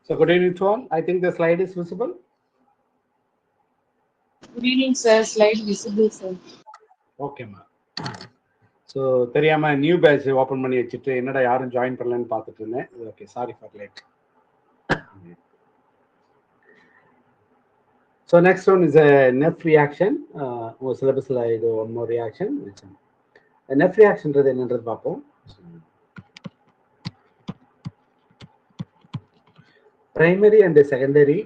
So good evening to all. I think the slide is visible. Good evening, sir. Slide visible, sir. Okay, ma. So தெரியாமல் new batch open பண்ணி வச்சுட்டு என்னடா யாரும் join பண்ணலன்னு பார்த்துட்டு இருந்தேன். Okay, sorry for late. So next one is நெஃப் reaction. உங்கள் சிலபஸில் இது ஒன் மோர் ரியாக்ஷன். நெஃப் ரியாக்ஷன்றது என்னன்றது பார்ப்போம். Primary and secondary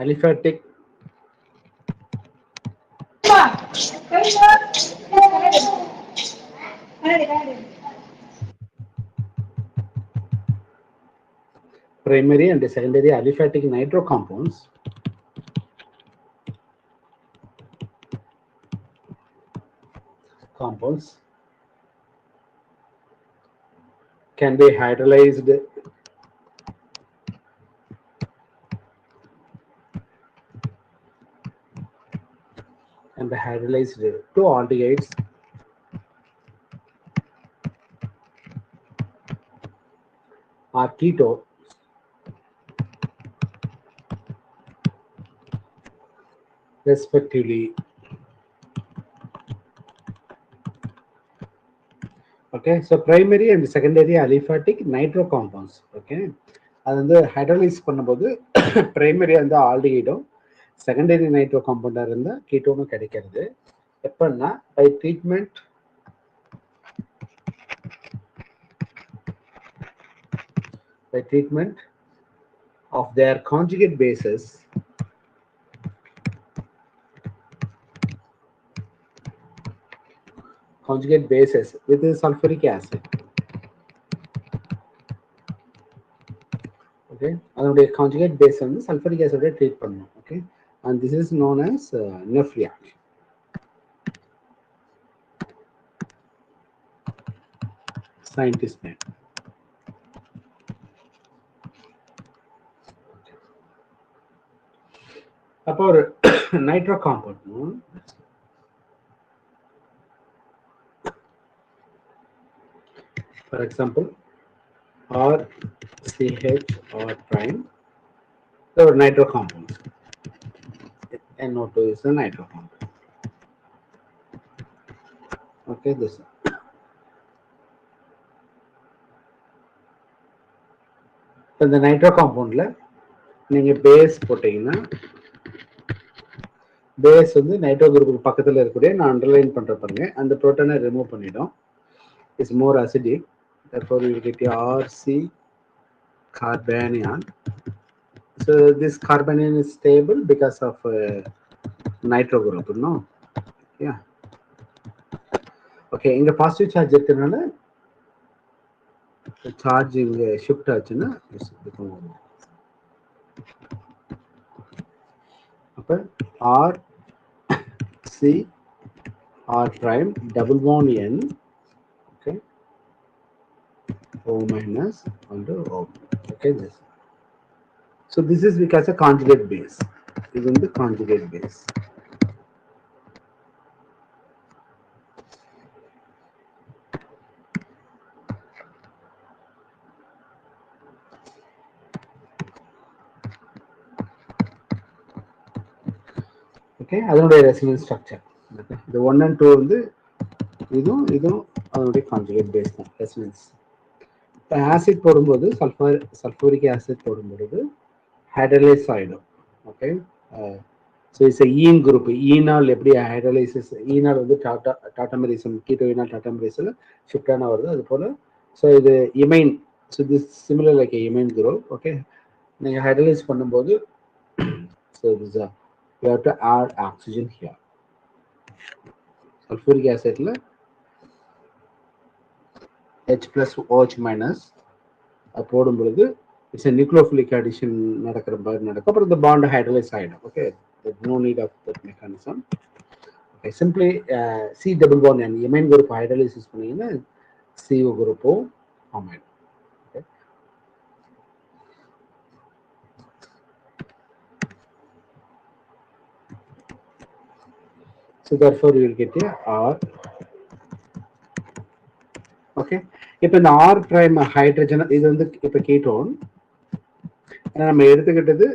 aliphatic primary and secondary aliphatic nitro compounds can be hydrolyzed to aldehydes or keto respectively. Okay, so primary and secondary aliphatic nitro compounds. Okay, அது வந்து hydrolyse பண்ணும்போது primary வந்து ஆல்டிஹைடும் secondary nitro காம்பவுண்டாக இருந்தால் கீட்டோனும் கிடைக்கிறது. எப்படின்னா by treatment of their conjugate bases with sulfuric acid. Okay, அதனுடைய conjugate base வந்து sulfuric acid ட்ரீட் பண்ணணும். Okay, and this is known as Neff reaction. Scientist name. அப்போ ஒரு nitro compound, for example RCH prime, ஒரு nitro compound. NO2 is a nitro compound. Okay, this இந்த nitro காம்பவுண்ட்ல நீங்க base போட்டீங்கன்னா base வந்து nitro குரூப்புக்கு பக்கத்தில் இருக்கக்கூடிய நான் அண்டர்லைன் பண்ற பாருங்க, அந்த புரோட்டானை ரிமூவ் பண்ணிடும். It's more acidic, therefore you get RC carbanion. So this carbanion is stable because of nitro group, no? Yeah. Okay, இங்க பாசிட்டிவ் சார்ஜ் இருக்கிறதுனால சார்ஜ் இங்க ஷிஃப்ட் ஆச்சுன்னா அப்ப R prime double bond N, okay, O minus under O. Okay, this. So this is because a conjugate base. This is the conjugate base. Okay, அதனுடைய resonance structure. இந்த 1 and 2 வந்து இதுவும் அதனுடைய conjugate base தான் resonance. இப்போ acid போடும்போது sulphuric acid போடும்போது hydrolyse ஆகிடும். Okay, so it's ene group. Enol எப்படி ஹைட்ரலைசிஸ், ஈனால் வந்து டாட்டாமரிசம் கீட்டோயினால் டாட்டாமரிசம் ஷிஃப்டான வருது, அது போல். ஸோ இது imine, so this similar like imine group. Okay, நீங்கள் ஹைட்ரலைஸ் பண்ணும்போது so this you have to add oxygen here. Sulfuric acid la H plus OH minus போடும் பொழுது it's a nucleophilic addition நடக்கிற மாதிரி நடக்கும். அப்புறம் the bond hydrolyze ஆயிடும். Okay, there's no need of that mechanism. Okay, simply C double bond and imine group hydrolysis பண்ணீங்கன்னா CO group form ஆயிடும். Okay, So therefore you will get a R. Okay. இப்போ இந்த R prime hydrogen இது வந்து இப்போ ketone. நம்ம எடுத்துக்கிட்டது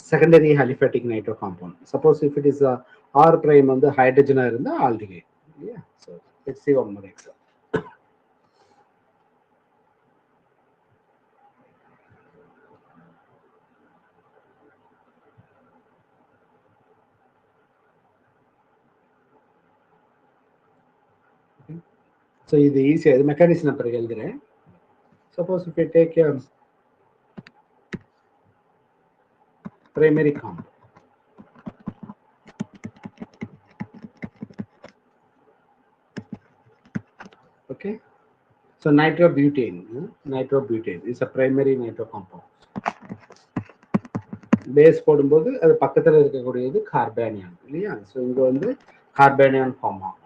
secondary aliphatic nitro compound. Suppose if it is a R prime வந்து hydrogen இருந்தா aldehyde. Yeah. So let's see one more example. So இது ஈஸியா இது மெக்கானிசம் அப்புறம் எழுதுறேன். Suppose if you take a primary compound. Okay. So nitrobutane is a primary nitro compound. Base போடும்போது அது பக்கத்துல இருக்கக்கூடியது கார்பானியான் இல்லையா? ஸோ இங்க வந்து கார்பானியான் ஃபார்ம் ஆகும்.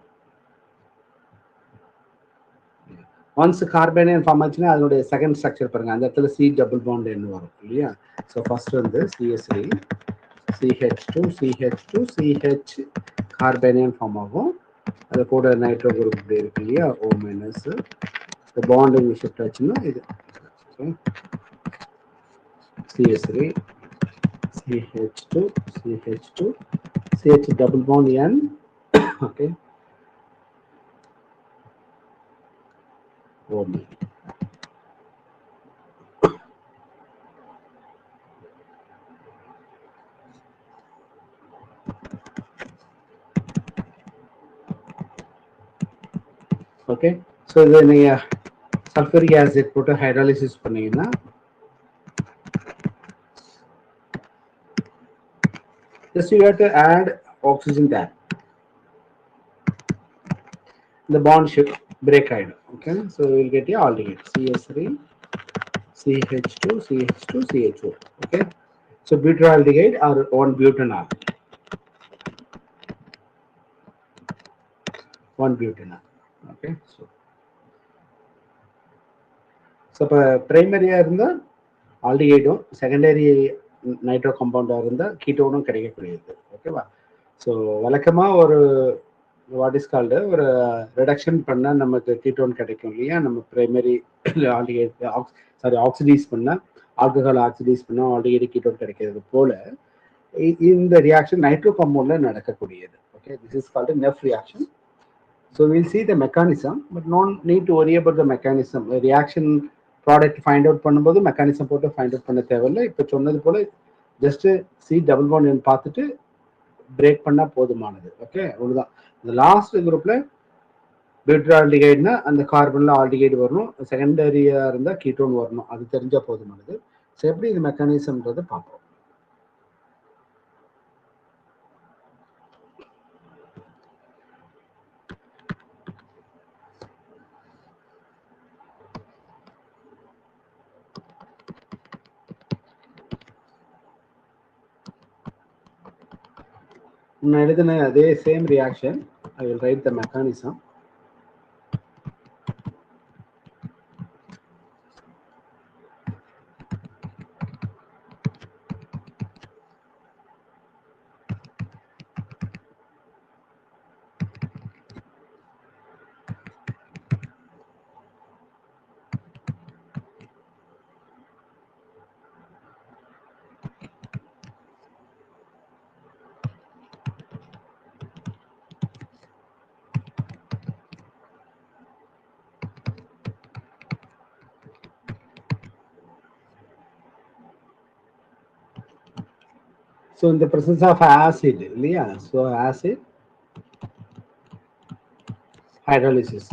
ஒன்ஸ் கார்பானியன் ஃபார்ம் ஆச்சுன்னா அதனுடைய செகண்ட் ஸ்ட்ரக்சர் பாருங்க, அந்த இடத்துல சி டபுள் பாண்ட் என்ன வரும் இல்லையா? ஸோ ஃபர்ஸ்ட் வந்து CH3 CH2 CH carbanion form ஆகும். அது கூட நைட்ரோ குரூப் இப்படி இருக்கு இல்லையா? O மைனஸ் இந்த பாண்டிங் ஷிஃப்ட் ஆச்சுன்னா இது CH3 CH2 CH double bond N. Okay. O minus. Okay. So then sulfuric acid போட்டு hydrolysis பண்ணீங்கன்னா just you have to add oxygen there. The bond should break ஆயிடும். Okay. So we will get a aldehyde CH3 CH2 CH2 CH4. Okay. So butylaldehyde or 1-butanol. 1-butanol. Okay. So இப்போ பிரைமரியாக இருந்தால் ஆல்டிஹைடும், secondary nitro கம்பவுண்டாக இருந்தால் கீட்டோனும் கிடைக்கக்கூடியது. ஓகேவா? So வழக்கமாக ஒரு what is called ஒரு reduction பண்ணால் நமக்கு கீட்டோன் கிடைக்கும் இல்லையா? நம்ம பிரைமரி ஆல்டிஹைட் ஆக்சிடைஸ் பண்ணால் ஆல்கஹால் ஆக்சிடைஸ் பண்ணால் ஆல்டிஹைடு கீட்டோன் கிடைக்கிறது போல இந்த ரியாக்ஷன் நைட்ரோ கம்பவுண்டில் நடக்கக்கூடியது. Okay, this is called Nef reaction. So we'll see the mechanism, but no need to worry about the mechanism. Reaction product find out பண்ணும்போது mechanism போட்டு find out பண்ண தேவையில்லை. இப்போ சொன்னது போல ஜஸ்ட் சி டபுள் பாண்ட் பார்த்துட்டு பிரேக் பண்ணா போதுமானது. ஓகே, அவ்வளவுதான். இந்த லாஸ்ட் குரூப்ல பியூட்ரால்டிகைட்னா அந்த கார்பன்ல ஆல்டிகைடு வரணும், செகண்டரியா இருந்தா கீட்டோன் வரணும், அது தெரிஞ்சா போதுமானது. ஸோ எப்படி இது மெக்கானிசம்ன்றது பார்ப்போம். நான் எழுதின அதே same reaction, I will write the mechanism. So in the presence of acid, yeah, so acid hydrolysis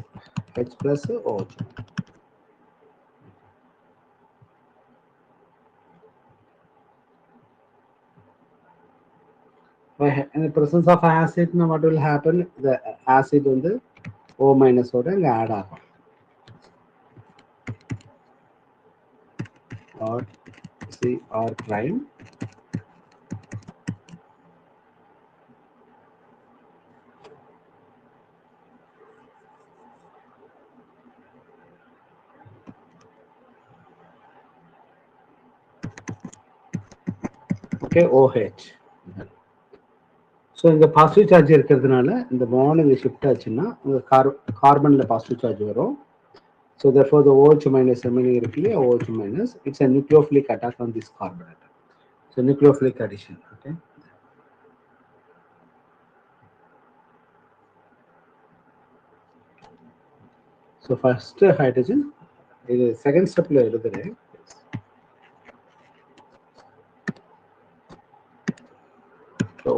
H plus OH. In the presence of acid, now what will happen? The acid on the O minus ஓட இங்க add ஆகும். Or C R prime okay OH. So இங்கே positive charge இருக்கிறதுனால இந்த bond இங்கே shift ஆச்சுன்னா உங்கள் கார்பனில் positive charge வரும். So therefore the OH minus remaining இருக்கு இல்லையா, OH minus, it's a nucleophilic attack on this carbon atom. So nucleophilic addition. Okay. So first hydrogen, இது செகண்ட் ஸ்டெப்ல எழுதுறேன்.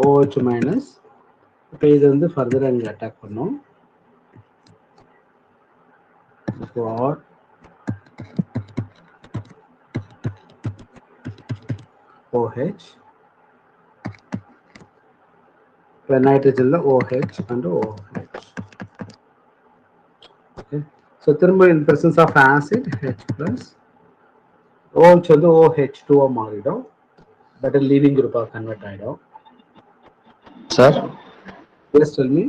OH minus, இப்போ இது வந்து ஃபர்தரா இங்க அட்டாக் பண்ணும். For OH, இப்போ நைட்ரஜன்ல OH and OH. Okay. So திரும்ப in presence of acid H plus OH வந்து OH2 மாறிடும். பட் லீவிங் குரூப்பா கன்வெர்ட் ஆயிடும். Sir Yes, tell me.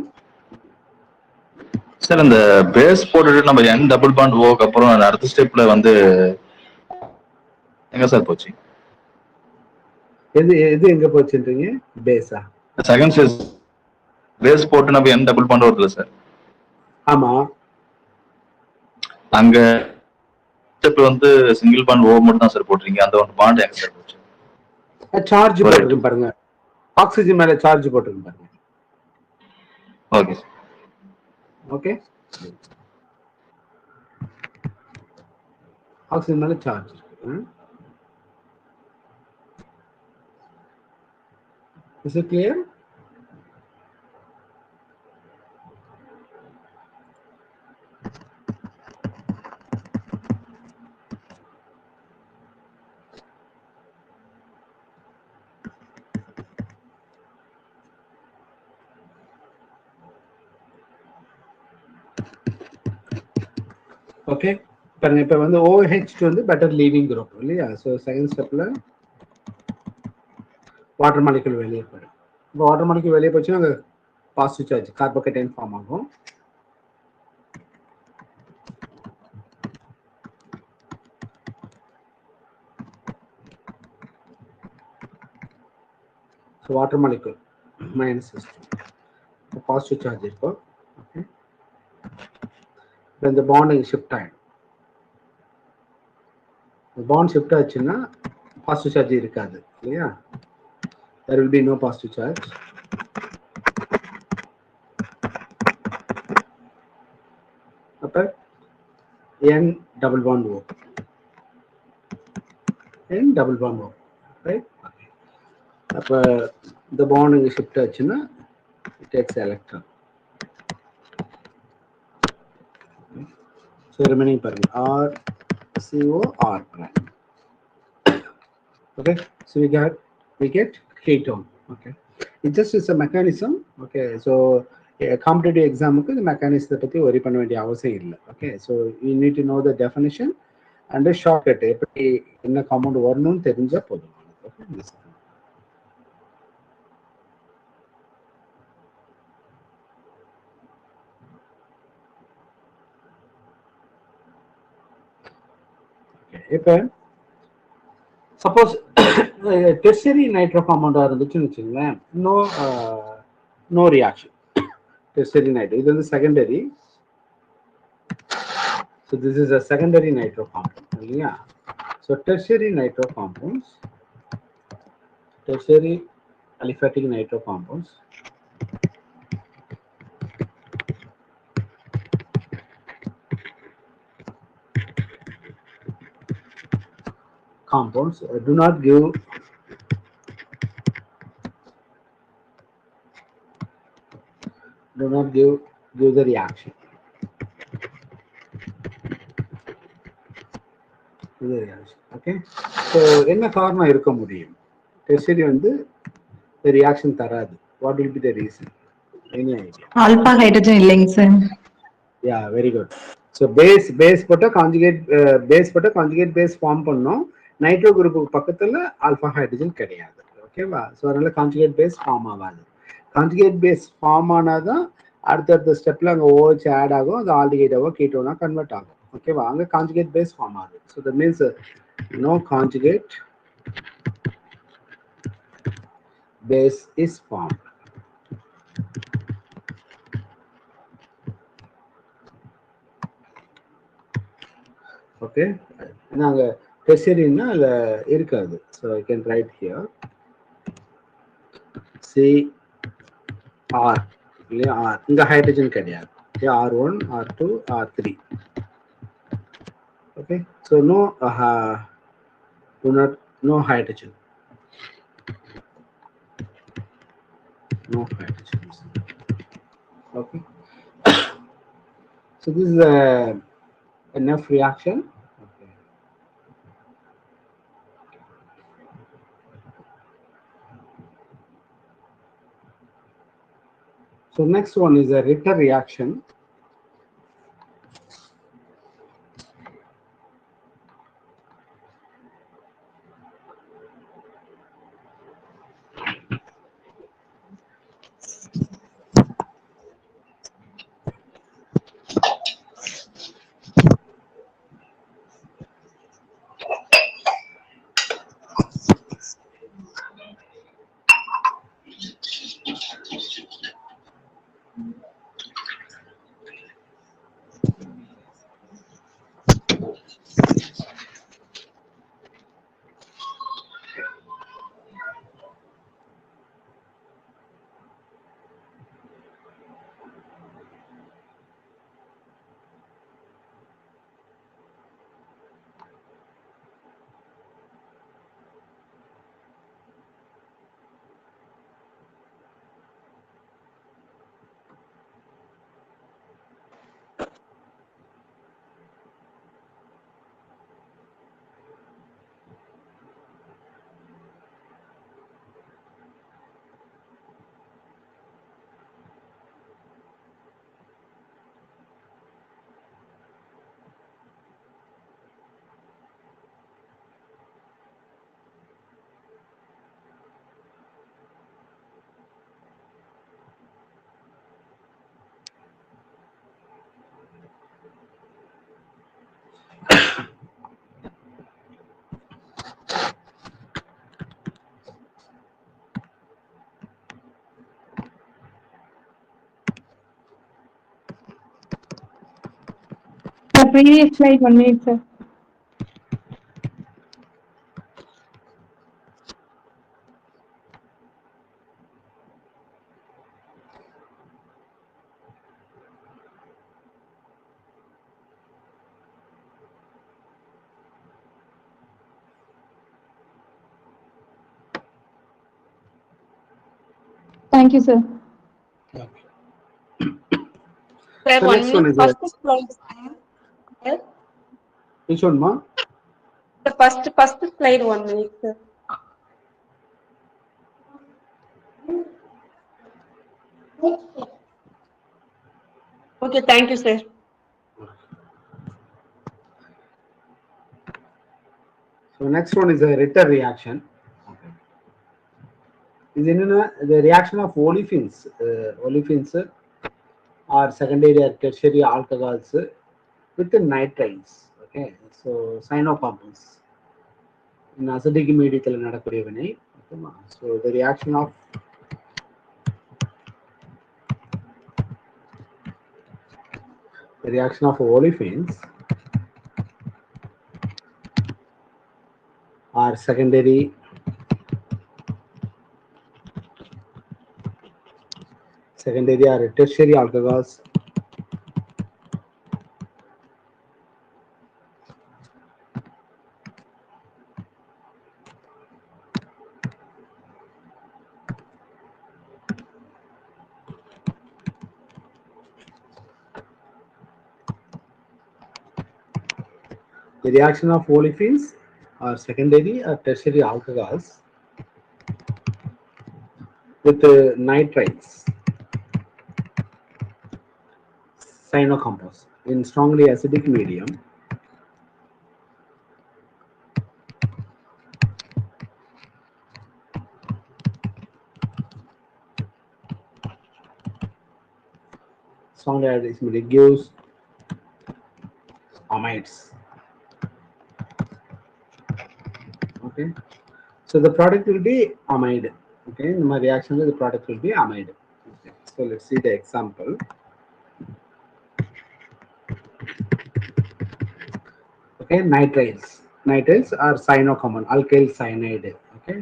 Sir இந்த பேஸ் போட்டுட்டு நம்ம N டபுள் பாண்ட் ஓக்கு அப்புறம் அடுத்த ஸ்டெப்ல வந்து எங்க சார் போச்சு? எது எது எங்க போச்சுன்றீங்க? பேஸா? செகண்ட் ஸ்டெப் பேஸ் போட்டு நம்ம N டபுள் பாண்ட் வருதுல சார். ஆமா. அங்க ஸ்டெப் வந்து சிங்கிள் பாண்ட் ஓ மட்டும் தான் சார் போட்டுறீங்க. அந்த ஒரு பாண்ட் எங்க சார் போச்சு? சார்ஜ் போட்டுருக்கு பாருங்க. ஆக்சிஜன் மேல சார்ஜ் போட்டுருக்கு பாருங்க. Okay sir. ஓகே. ஆக்சிஜன் மேல சார்ஜ் இருக்கு. Is it clear? ஓகே. பாருங்க இப்போ வந்து OH2 வந்து பெட்டர் லீவிங் குரூப் இல்லையா? ஸோ செகண்ட் ஸ்டெப்ல வாட்டர் மாலிகுல் வெளியே போயிடும். இப்போ வாட்டர் மாலிகுல் வெளியே போச்சுன்னா அங்கே பாசிட்டிவ் சார்ஜ் கார்போகேட்டைன் ஃபார்ம் ஆகும். So water molecule minus positive charge இருக்கும். ஓகே. இந்த பாண்ட் ஷிஃப்ட் ஆகிடும். பாண்ட் ஷிஃப்ட் ஆச்சுன்னா பாசிட்டிவ் சார்ஜ் இருக்காது இல்லையா? there will be no positive charge. அப்ப N double bond O, N double bond O, right? அப்ப the bond இங்க shift ஆச்சுன்னா it takes electron. So remaining பாருங்க R CO R prime. Okay, so we get ketone. Okay, it just is a mechanism. Okay, so competitive எக்ஸாமுக்கு இந்த மெக்கானிசத்தை பற்றி worry பண்ண வேண்டிய அவசியம் இல்லை. Okay, so you need to know the definition and shortcut எப்படி என்ன காம்பவுண்ட் வரணும்னு தெரிஞ்சால் போதும். இப்போ சப்போஸ் டெர்ஷரி நைட்ரோ காம்பவுண்டாக இருந்துச்சுன்னு வச்சுங்களேன், no reaction. Tertiary nitro. This is secondary. So this is a secondary nitro compound. Yeah. So tertiary nitro compounds, tertiary aliphatic nitro compounds. Compounds do not give the reaction. Okay. So என்ன காரணம் இருக்க முடியும்? Tertiary வந்து reaction தராது. What will be the reason? Any idea? Alpha hydrogen இல்லைங்க sir. Yeah, very good. So base போட்டா conjugate base form பண்ணோம். Nitro குரூப்புக்கு பக்கத்துல ஆல்பா ஹைட்ரஜன் கிடையாது. ஓகேவா? ஸோ அதனால கான்ஜுகேட் பேஸ் ஃபார்ம் ஆகாது. கான்ஜுகேட் பேஸ் ஃபார்ம் ஆனாதான் அடுத்தடுத்த ஸ்டெப்ல அங்கே OH ஆட் ஆகும், அது ஆல்டிகேட்டாவோ கீட்டோனா கன்வெர்ட் ஆகும். ஓகேவா? அங்கே கான்ஜுகேட் பேஸ் ஃபார்ம் ஆகுது. So that means no conjugate base is form. Okay, நாங்க டெர்ஷரின்னா அதுல இருக்காது. So I can write here CR இல்லையா, R இங்க ஹைட்ரஜன் கிடையாது. R1 R2 R3. Okay, so no hydrogen, no hydrogens. Okay, so this is a enough reaction. Okay. So next one is a Ritter reaction. The previous slide 1 minute, sir. Thank you, sir. Okay. Sir, So 1 next one minute. is First slide. Sir, which one, ma? the first slide 1 minute, sir. Okay, thank you, sir. So next one is a Ritter reaction. Is in the reaction of olefins. Olefins are secondary or tertiary alcohols with the nitrites. Okay, so cyanocompounds. In acidic mediatal நடக்கக்கூடிய வினை. So the reaction of olefins are secondary or tertiary alcohols the reaction of olefins are secondary or tertiary alcohols with nitrites, cyanocompounds in strongly acidic medium. Strongly acidic medium gives amides. Okay, so the product will be amide. Okay, in my reaction the product will be amide. Okay. So let's see the example. Okay, Okay, nitriles are cyanocommon, alkyl cyanide. Okay,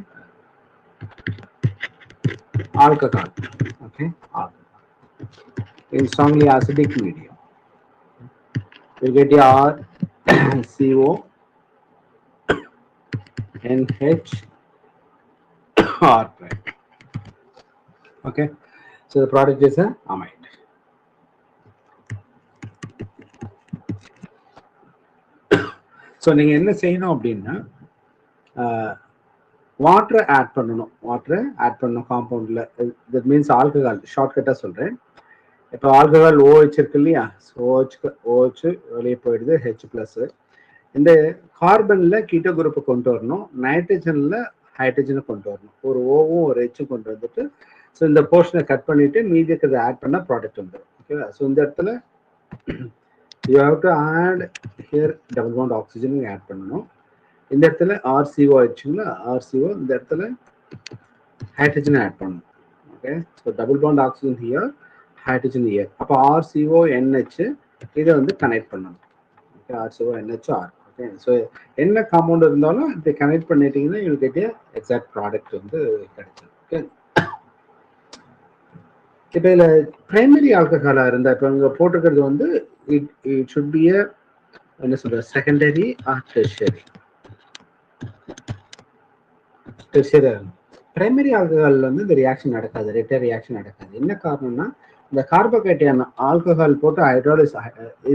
alcohol. Okay, alcohol in strongly acidic medium. You get your CO, NH, R prime. Okay, so the product is a amide. So நீங்கள் என்ன செய்யணும் அப்படின்னா வாட்டரை add பண்ணணும். காம்பவுண்டில். That means alcohol ஷார்ட்கட்டாக சொல்கிறேன். இப்போ alcohol OH இருக்கு இல்லையா? ஸோ OH வெளியே போயிடுது, H+. இந்த கார்பனில் கீட்டோ குரூப்பை கொண்டு வரணும், நைட்ரஜனில் ஹைட்ரஜனை கொண்டு வரணும். ஒரு ஓவும் ஒரு ஹெச்சும் கொண்டு வந்துட்டு ஸோ இந்த போர்ஷனை கட் பண்ணிவிட்டு மீதி இருக்கிறத ஆட் பண்ணால் ப்ராடக்ட் வந்துடும். ஓகேவா? ஸோ இந்த இடத்துல you have to add here double bond oxygen add பண்ணனும். இந்த இடத்துல RCO ஆயிடுச்சுங்களா? RCO இந்த இடத்துல hydrogen add பண்ணனும். Okay, so double bond oxygen here, hydrogen here. அப்ப RCO NH இத வந்து கனெக்ட் பண்ணனும். Okay, RCO NHR. Okay, so என்ன காம்பவுண்ட் இருந்தாலும் இத கனெக்ட் பண்ணிட்டீங்கன்னா you will get a exact product வந்து கிடைக்கும். Okay, இப்போ இதுல பிரைமரி ஆல்கஹாலா இருந்தா இப்போ இங்க போட்டிருக்கிறது வந்து it should be a என்ன சொல்ற secondary R tertiary. Primary alcohol வந்து இந்த ரியாக்ஷன் நடக்காது, ரெட்டர் ரியாக்ஷன் நடக்காது. என்ன காரணம்னா இந்த கார்போகேட்டையான் ஆல்கஹால் போட்டு ஹைட்ராலிஸ்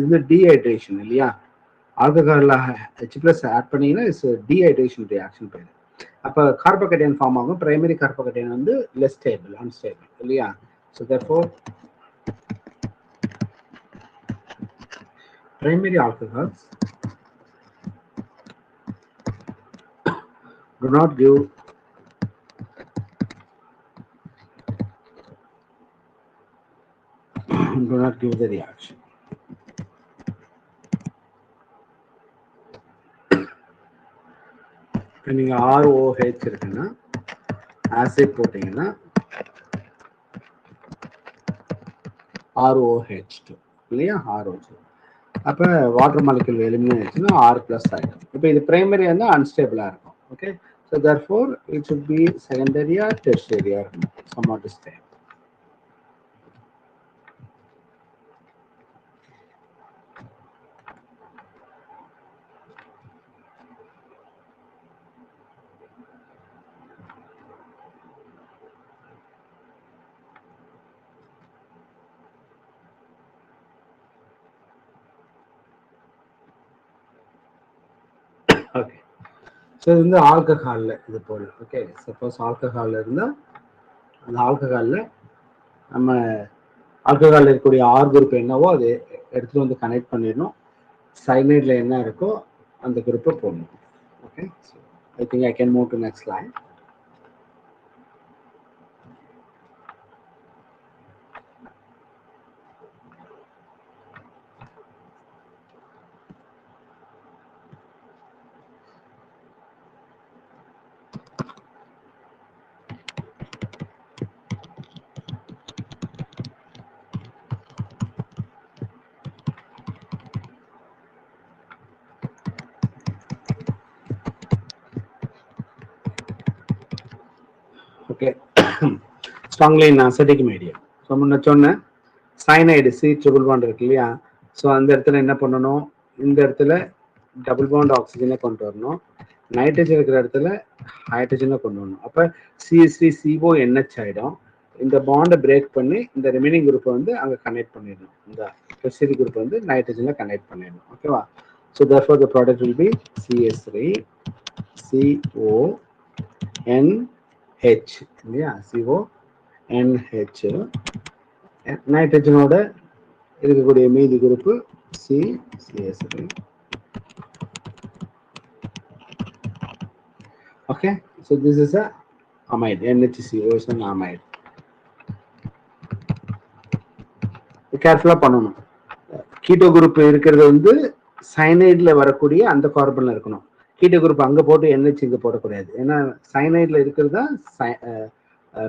இது டீஹைட்ரேஷன் இல்லையா? ஆல்கஹால்ல H+ ஆட் பண்ணீங்கன்னா இட்ஸ் டீஹைட்ரேஷன் ரியாக்ஷன் பேரு. அப்போ கார்போகேட்டையான் ஃபார்ம் ஆகும். பிரைமரி கார்போகேட்டையான் வந்து லெஸ் ஸ்டேபிள், அன்ஸ்டேபிள் இல்லையா? So therefore primary alcohols do not give the reaction. நீங்க ROH இருக்குன்னா ஆசிட் போட்டீங்கன்னா ROH2 இல்லையா? ROH. அப்ப வாட்டர் மாலிக்யூல் எலிமினேட் ஆச்சுன்னா R+ ஆயிடும். இப்போ இது பிரைமரி வந்து அன்ஸ்டேபிளா இருக்கும். Okay, so therefore it should be secondary or tertiary or somewhat stable. Okay, so இது வந்து ஆல்கஹாலில் இது போல். ஓகே, சப்போஸ் ஆல்கஹாலில் இருந்தால் அந்த ஆல்கஹாலில் நம்ம ஆல்கஹாலில் இருக்கக்கூடிய ஆர் குரூப் என்னவோ அது எடுத்துகிட்டு வந்து கனெக்ட் பண்ணிடணும். சைனைடில் என்ன இருக்கோ அந்த குரூப்பை போடணும். Okay, so I think I can move to next line. Okay, strongly in acidic medium. So முன்ன சொன்ன சைனைடு C∼1 இருக்கு இல்லையா? ஸோ அந்த இடத்துல என்ன பண்ணணும்? இந்த இடத்துல டபுள் பாண்ட் ஆக்சிஜனை கொண்டு வரணும், நைட்ரஜன் இருக்கிற இடத்துல ஹைட்ரஜனை கொண்டு வரணும். அப்போ CH3CO NH ஆகிடும். இந்த பாண்டை பிரேக் பண்ணி இந்த ரிமைனிங் குரூப்பை வந்து அங்கே கனெக்ட் பண்ணிடணும். இந்த டெர்ஷியரி குரூப் வந்து நைட்ரஜனில் கனெக்ட் பண்ணிடணும். ஓகேவா? So therefore the product will be CH3CONH இல்லையா? CONH. நைட்ரஜனோட இருக்கக்கூடிய மீதி group CH3. Okay, so this is a amide. NHCO is an amide. கேர்ஃபுல்லா பண்ணணும். கீட்டோ குரூப் இருக்கிறது வந்து சைனைட்ல வரக்கூடிய அந்த கார்பன்ல இருக்கணும். கீட்டோ குரூப் அங்க போட்டு NH இங்க போடக்கூடாது. ஏன்னா சைனைட்ல இருக்கிறதா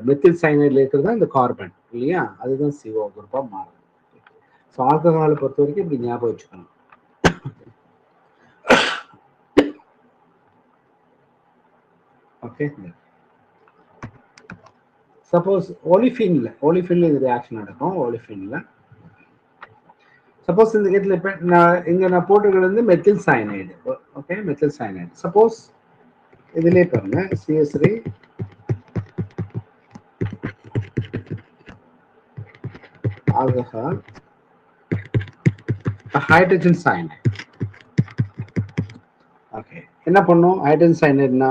மெத்தில் சைனைட்ல இருக்கிறதா இந்த கார்பன் இல்லையா? அதுதான் CO குரூப்பா மாறும். ஸோ ஆல்கஹாலை பொறுத்த வரைக்கும் இப்படி ஞாபகம் வச்சுக்கணும். Okay. Suppose olefin இது ரியாக்ஷன் நடக்கும். olefin சப்போஸ் இந்த கேட்ல இப்ப நான் போட்டுக்கிறது வந்து methyl cyanide. Okay, methyl cyanide. Suppose இதுலயே பாருங்க CH3 alcohol hydrogen cyanide. Okay, என்ன பண்ணும் ஹைட்ரஜன் சயனைடுனா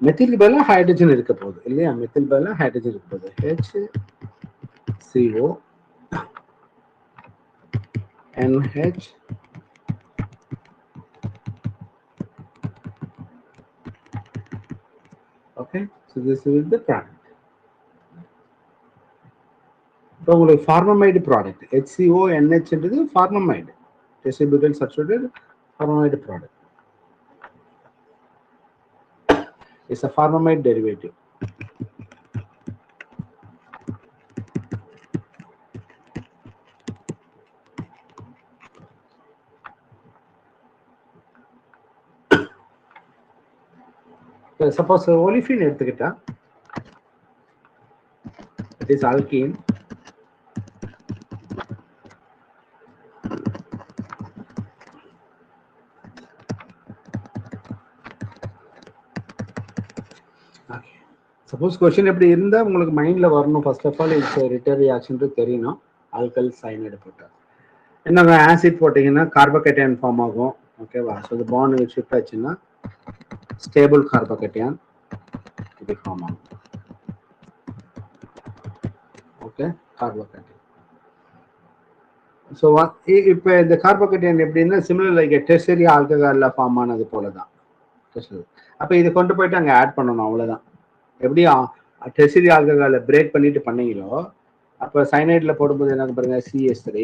மெத்தில் பதிலா ஹைட்ரஜன் இருக்க போகுது இல்லையா? மெத்தில் பதிலா ஹைட்ரஜன் இருக்க போகுது. HCO NH okay, so this is the product. இப்போ உங்களுக்கு ஃபார்மமைடு ப்ராடக்ட் HCO NH என்றது ஃபார்மமைடு, டெசிபியூட்டைல் சப்ஸ்டிட்யூட்டட் ஃபார்மமைடு product. It's a formamide derivative. Suppose olefin எடுத்துக்கிட்டா it is alkene. Suppose question எப்படி இருந்தா உங்களுக்கு மைண்ட்ல வரணும். First of all it's Ritter reaction தெரியணும். ஆல்கல் சயனைடு போட்டா என்னங்க, ஆசிட் போட்டீங்கன்னா கார்போகேட்டையான் ஃபார்ம் ஆகும். ஓகேவா? ஸோ இந்த பாண்ட் ஷிஃப்ட் ஆச்சுன்னா ஸ்டேபிள் கார்போகேட்டையான் இது ஃபார்ம் ஆகும். ஓகே, கார்போகேட்டையான். ஸோ இப்போ இந்த கார்போகேட்டையான் எப்படின்னா சிமிலர் லைக் டெர்ஷரி ஆல்கஹால்ல ஃபார்ம் ஆனது போல தான். அப்போ இதை கொண்டு போயிட்டு அங்கே ஆட் பண்ணணும், அவ்வளோதான். எப்படி டெர்ஷரி ஆல்கஹாலை பிரேக் பண்ணிட்டு பண்ணீங்களோ அப்போ சைனைடில் போடும்போது என்ன பாருங்க, CH3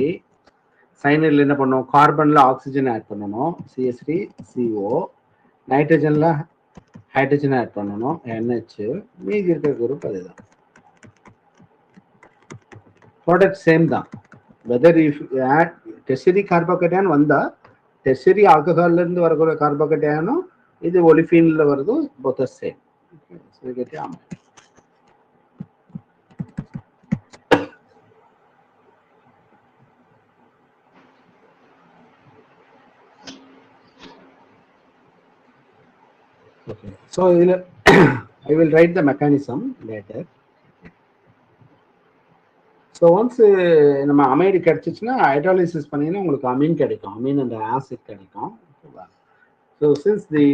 சைனைடில் என்ன பண்ணும், கார்பன்ல ஆக்சிஜன் ஆட் பண்ணணும், CH3 CO, நைட்ரஜன்ல ஹைட்ரஜன் ஆட் பண்ணணும், NH, மீதி இருக்கிற குரூப் அதுதான். ப்ராடக்ட் சேம் தான். Whether if add tertiary carbocation வந்தா டெர்ஷரி ஆல்கஹால்ல இருந்து வரக்கூடிய கார்போகேட்டையானும் இது ஒலிஃபின்ல வருது, both are same. Okay, so we get amide. Okay, so I will write the mechanism later. So once நம்ம அமைடு கிடைச்சிச்சுன்னா ஹைட்ராலிசிஸ் பண்ணீங்கன்னா உங்களுக்கு அமீன் கிடைக்கும், அமீன் அண்ட் ஆசிட் கிடைக்கும். So since the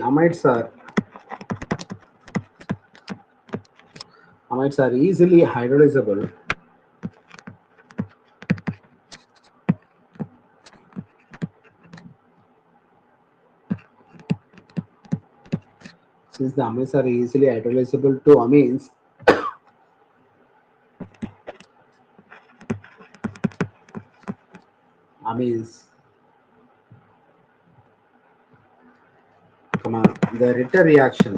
amides are easily hydrolyzable, since the amides are easily hydrolyzable to amines, the Ritter reaction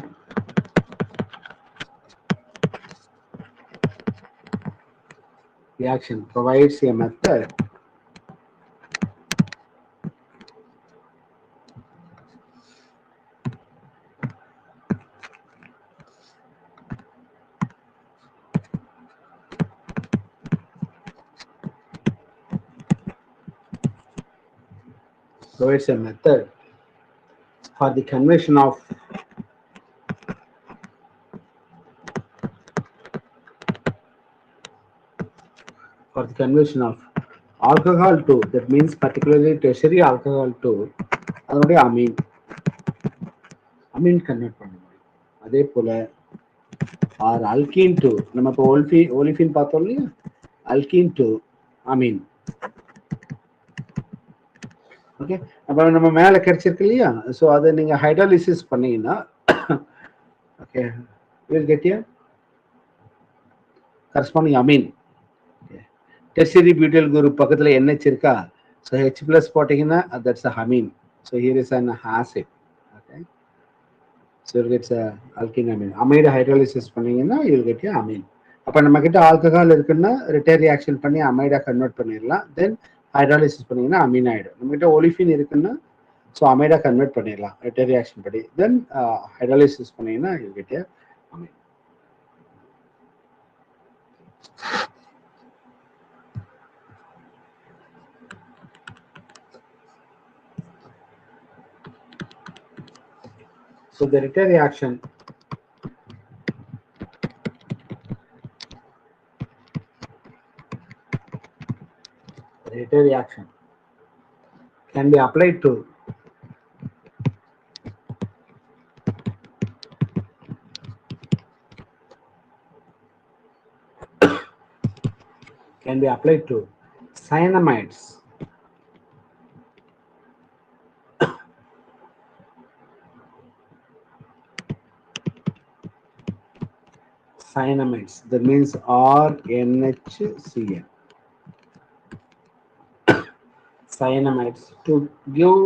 provides a method for the conversion of alcohol to, that means particularly tertiary alcohol to அதனுடைய amine convert பண்ண முடியும். அதே போல or alkene to, நம்ம இப்போ olefin பார்த்தோம் இல்லையா, alkene to amine. Okay, அப்போ நம்ம மேலே கிடைச்சிருக்கு இல்லையா, ஸோ அதை நீங்கள் ஹைட்ராலிசிஸ் பண்ணீங்கன்னா okay will get you corresponding amine. Tertiary butyl group பக்கத்தில் NH இருக்கா, ஸோ H+ போட்டிங்கன்னா that's a amine. So here is an acid. Okay, so it's alkene amine. Amide hydrolysis பண்ணீங்கன்னா you will get you amine. அப்போ நம்ம கிட்ட alcohol இருக்குன்னா ரிட்டர் reaction பண்ணி அமைடா convert பண்ணிடலாம். தென் ஹைட்ராலிசிஸ் பண்ணீங்கன்னா அமீன் ஆயிடும். நம்மகிட்ட ஒலிஃபின் இருக்குன்னா ஸோ அமைடா கன்வெர்ட் பண்ணிடலாம் ரெட்டர் ரியாக்ஷன் படி. தென் ஹைட்ராலிசிஸ் பண்ணீங்கன்னா you get a amine. So the return reaction can be applied to cyanamides. Cyanamides, that means RNHCl. Cyanamides to give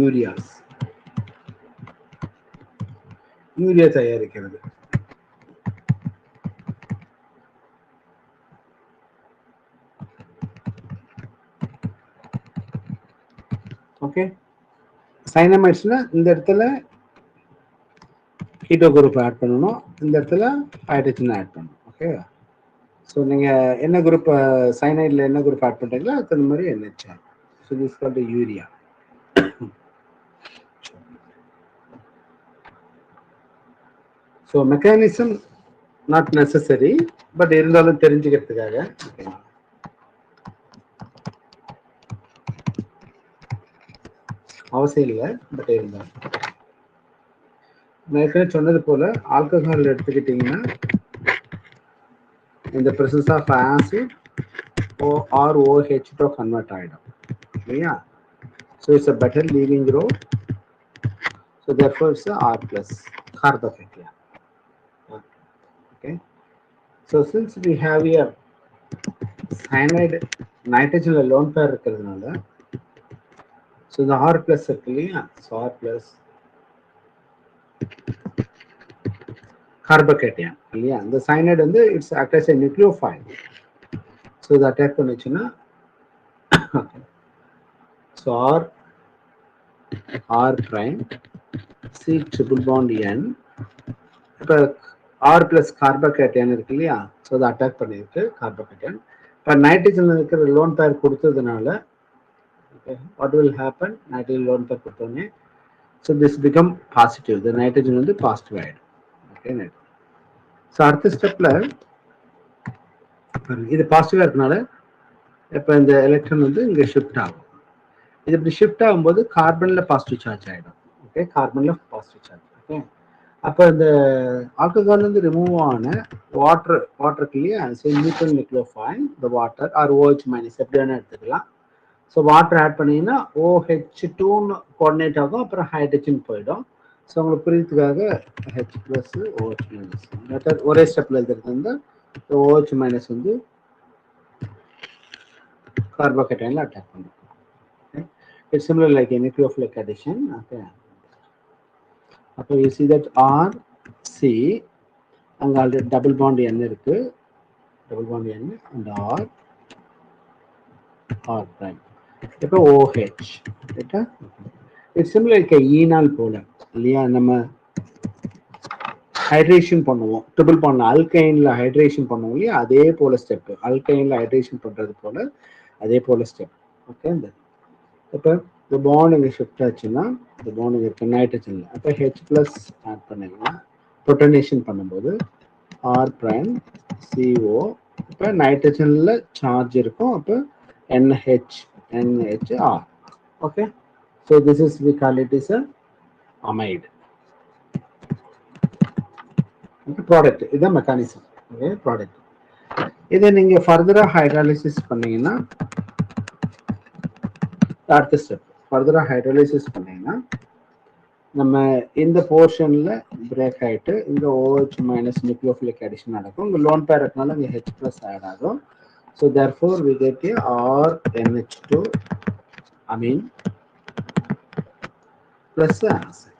ureas. Urea தயாரிக்கிறது. ஓகே, சைனமைட்ஸ்னா இந்த இடத்துல கீட்டோ குரூப் ஆட் பண்ணணும், இந்த இடத்துல hydrogen add பண்ணணும். Okay, so நீங்கள் என்ன குரூப் சைனைடில் என்ன குரூப் ஆட் பண்ணுறீங்களோ அதுக்கு தகுந்த மாதிரி NH. So this called urea. So mechanism not necessary, but இருந்தாலும் தெரிஞ்சுக்கிறதுக்காக அவசியம் இல்லை, பட் இருந்தாலும் நான் ஏற்கனவே சொன்னது போல ஆல்கஹால் எடுத்துக்கிட்டீங்கன்னா இந்த presence of acid or OH to convert ஆயிடும் இல்லையா? So it's a better leaving group, so therefore it's a R plus carbocation. Okay, so since we have here cyanide nitrogen alone pair இருக்கிறதுனால so the R plus இருக்கு இல்லையா? So R plus carbocation இல்லையா? இந்த cyanide வந்து it's act as a nucleophile. So the attack பண்ணுச்சுன்னா so R prime C triple bond N. இப்போ R plus carbocation இருக்கு இல்லையா? So the attack பண்ணிருக்கு carbocation. இப்போ நைட்ரஜன் இருக்கிற லோன் பேர் கொடுத்ததுனால what will happen? Nitrogen lone pair கொடுத்தோன்னே so this become positive. The nitrogen வந்து positive ஆயிடும். Okay, so அடுத்த ஸ்டெப்ல இது பாசிட்டிவா இருக்கனால இப்போ இந்த எலக்ட்ரான் வந்து இங்க ஷிஃப்ட் ஆகும். இது இப்படி ஷிஃப்ட் ஆகும்போது கார்பன்ல பாசிட்டிவ் சார்ஜ் ஆயிடும். ஓகே, கார்பன்ல பாசிட்டிவ் சார்ஜ். ஓகே, அப்போ இந்த ஆல்கஹால் வந்து ரிமூவ் ஆன வாட்டருக்கு இல்லையா? நியூட்ரல் நியூக்ளியோஃபைல் இந்த வாட்டர் ஆர் OH மைனஸ் எப்படி வேணா எடுத்துக்கலாம். ஸோ வாட்டர் ஆட் பண்ணீங்கன்னா OH2ன்னு கோஆர்டினேட் ஆகும், அப்புறம் ஹைட்ரஜன் போயிடும். ஸோ உங்களுக்கு புரியுறதுக்காக H plus OH minus method ஒரே ஸ்டெப்ல எழுதுறது வந்து OH மைனஸ் வந்து கார்போகேட்டைன்ல அட்டாக் பண்ணும். It's similar like a nucleophilic addition. Okay, அப்போ you see that R C அங்க ஆல்ரெடி டபுள் பாண்ட் N இருக்கு, double bond N and R prime. இப்போ OH ரைட்டா? இட்ஸ் சிமிலர் லைக் ஈனால் போல இல்லையா? நம்ம ஹைட்ரேஷன் பண்ணுவோம் ட்ரிபிள் பாண்ட் அல்கைன்ல ஹைட்ரேஷன் பண்ணுவோம் இல்லையா? அதே போல ஸ்டெப் அல்கைன்ல ஹைட்ரேஷன் பண்றது போல அதே போல ஸ்டெப். ஓகே, இந்த இப்போ இந்த பாண்ட் இங்கே ஷிஃப்ட் ஆச்சுன்னா இந்த பாண்ட் இங்கே இருக்கு நைட்ரஜன்ல, அப்போ H பிளஸ் ஆட் பண்ணிங்கன்னா புரோட்டனேஷன் பண்ணும்போது R prime CO, இப்போ நைட்ரஜன்ல சார்ஜ் இருக்கும், அப்போ NHR. Okay, so this is we call it is a amide. Okay, product இது மெக்கானிசம். Okay, product. இதை நீங்க ஃபர்தரா ஹைட்ராலிசிஸ் பண்ணீங்கன்னா அடுத்த ஸ்டெப் ஃபர்தரா ஹைட்ராலிசிஸ் பண்ணீங்கன்னா நம்ம இந்த போர்ஷன்ல பிரேக் ஆயிட்டு இந்த OH மைனஸ் நியூக்ளியோஃபிலிக் அடிஷன் நடக்கும். இங்க லோன் பேர் இருக்கனால இங்க H பிளஸ் ஆட் ஆகும். So therefore we get a RNH2 amine plus acid.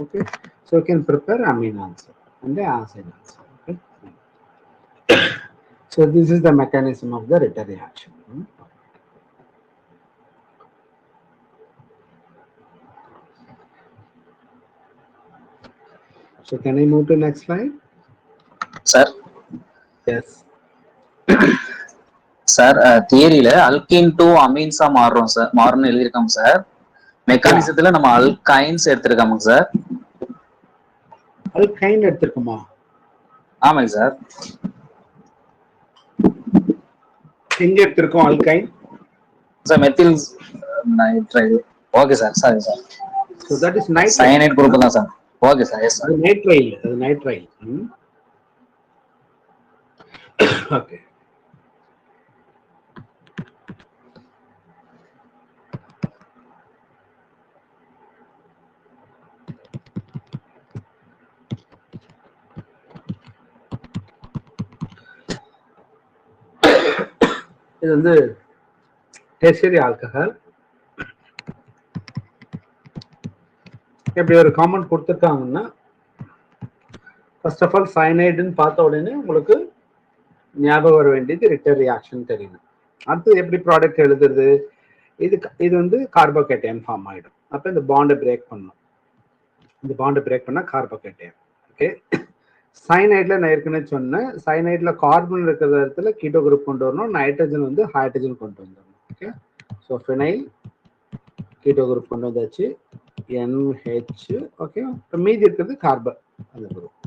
Okay, so you can prepare amine also. and the acid also. Okay. So this is the mechanism of the Ritter reaction. So can I move to next slide? Sir Yes. Sir தியரியில alkene to அமீன்ஸா மாறுறோம் sir, மாறும்னு எழுதியிருக்கோம் sir. மெக்கானிசத்துல நம்ம alkynes எடுத்திருக்கோம் sir. Alkyne எடுத்திருக்குமா? ஆமாங்க sir. எங்க எடுத்திருக்கோம் alkyne? Sir methyl nitride. Okay sir, sorry sir. So that is nitrite. Cyanide group தான் sir. Okay sir, yes sir. அது நைட்ரைல், அது நைட்ரைல். ஓகே. இது வந்து டெர்ஷியரி ஆல்கஹால். எப்படி ஒரு காம்பவுண்ட் கொடுத்துருக்காங்கன்னா, ஃபர்ஸ்ட் ஆஃப் ஆல் சயனைடுன்னு பார்த்த உடனே உங்களுக்கு ஞாபகம் வர வேண்டியது ரிட்டர் ரியாக்ஷன் தெரியும். அடுத்து எப்படி ப்ராடக்ட் எழுதுறது? இது வந்து கார்போகேட்டையன் ஃபார்ம் ஆகிடும். அப்போ இந்த பாண்டை பிரேக் பண்ணணும். இந்த பாண்டை பிரேக் பண்ணால் கார்போகேட்டையன். ஓகே. சைனைட்ல நான் ஏற்கனவே சொன்னேன், சைனைட்ல கார்பன் இருக்கிற இடத்துல கீட்டோ குரூப் கொண்டு வரணும், நைட்ரஜன் வந்து ஹைட்ரஜன் கொண்டு வந்துடணும். Okay. So phenyl keto group கொண்டு வந்தாச்சு, NH. ஓகே. இப்போ மீதி இருக்கிறது கார்பன் அந்த குரூப்.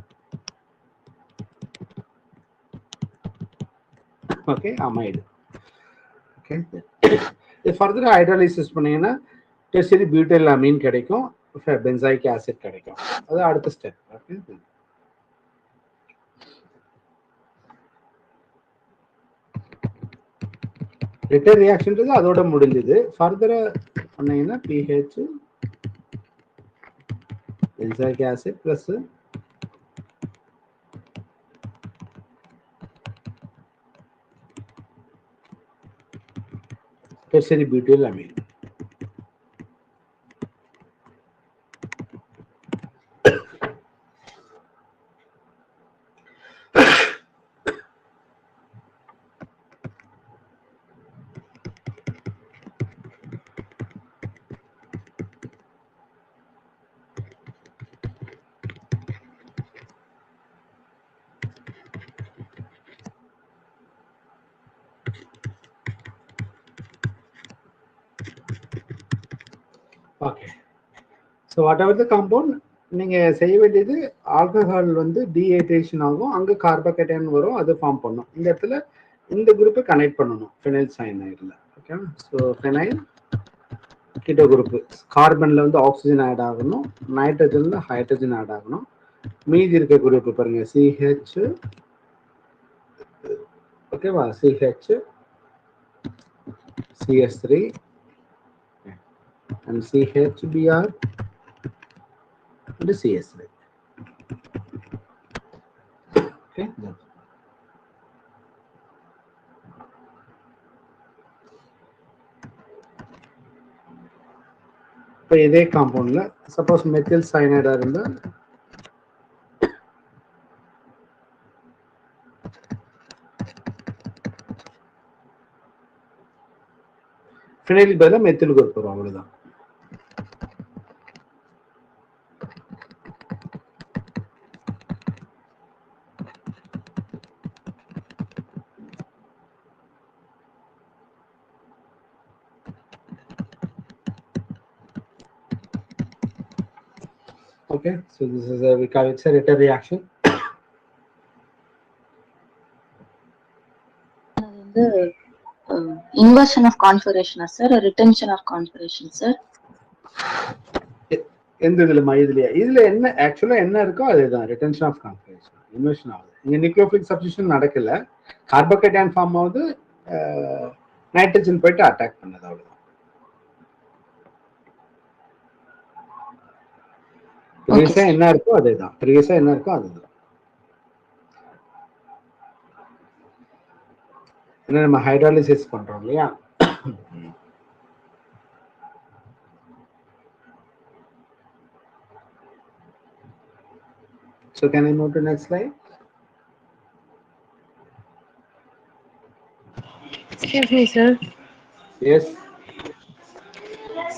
Okay, amide. ஓகே. இது ஃபர்தர் ஹைட்ராலிசிஸ் பண்ணீங்கன்னா டெர்ஷியரி பியூட்டைல் அமீன் கிடைக்கும், பென்சாயிக் ஆசிட் கிடைக்கும். அது அடுத்த ஸ்டெப். ஓகே. ரிட்டர் ரியாக்ஷன்றது அதோட முடிஞ்சது. ஃபர்தரா பண்ணீங்கன்னா pH benzoic acid plus tertiary butyl amine. Okay. So whatever the compound, நீங்கள் செய்ய வேண்டியது ஆல்கஹால் வந்து டீஹைட்ரேஷன் ஆகும், அங்கே கார்போகேட்டையன் வரும், அது ஃபார்ம் பண்ணும். இந்த இடத்துல இந்த குரூப்பை கனெக்ட் பண்ணணும் ஃபினைல் சயனைடில். Okay. So phenyl keto group, கார்பனில் வந்து ஆக்சிஜன் ஆட் ஆகணும், நைட்ரஜனில் ஹைட்ரஜன் ஆட் ஆகணும். மீதி இருக்க குரூப் பாருங்க, CH. ஓகேவா? CH, CS3 and CHBr and CS3. Okay. இப்போ இதே காம்பவுண்ட்ல சப்போஸ் மெத்தில் சயனைடா இருந்தா ஃபினைல் பதிலா மெத்தில் குரூப் வரும், அவ்வளவுதான். Okay, so this is we call it a Ritter reaction. Inversion of configuration, sir, or retention of configuration, sir? எந்த இதுல என்ன ஆக்சுவலா என்ன இருக்கோ அதுதான் ரிட்டென்ஷன் ஆஃப் கான்ஃபிகரேஷன். இன்வர்ஷன் ஆகுது. இங்க நியூக்ளியோஃபிலிக் சப்ஸ்டிடியூஷன் நடக்கல, கார்போகேட்டையன் ஃபார்ம் ஆகுது, நைட்ரஜன் போயிட்டு அட்டாக் பண்ணது, அவ்வளவுதான். ப்ரீவியஸா என்ன இருக்கோ அதேதான், ப்ரீவியஸா என்ன இருக்கோ அதுதான். ஏன்னா நம்ம ஹைட்ராலிசிஸ் பண்றோம் இல்லையா. So can I move to next slide? Excuse me sir. Yes.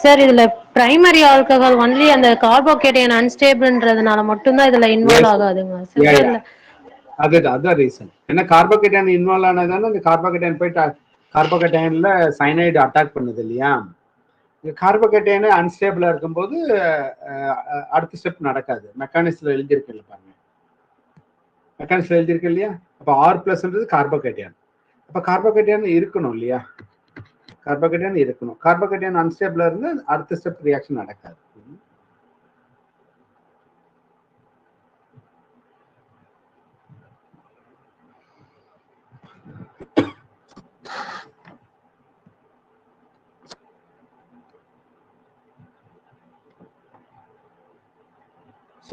Sir இதுல பிரைமரி ஆல்கஹால் ஒன்லி அந்த கார்போகேட்டையன் அன்ஸ்டேபிள்ன்றதுனால மட்டும்தான் இதுல involve Yes. ஆகாதுங்களா Yeah, sir? yeah. அதுதான் ரீசன். ஏன்னா கார்போகேட்டைன் இன்வால்வ் ஆனதால அந்த கார்போகேட்டைன் போயிட்டு கார்போகேட்டைன்ல சைனைடு அட்டாக் பண்ணுது இல்லையா? கார்போகேட்டைன் அன்ஸ்டேபிளா இருக்கும்போது அடுத்த ஸ்டெப் நடக்காது. மெக்கானிக்ஸ்ல எழுதியிருக்கு இல்லை பாருங்க. மெக்கானிக்ஸ்ல எழுதியிருக்கு இல்லையா? அப்போ R+ன்றது கார்போகேட்டைன். அப்போ கார்போகேட்டைன் இருக்கணும் இல்லையா? கார்போகேட்டைன் இருக்கணும். கார்போகேட்டைன் அன்ஸ்டேபிளா இருந்து அடுத்த ஸ்டெப் ரியாக்ஷன் நடக்காது.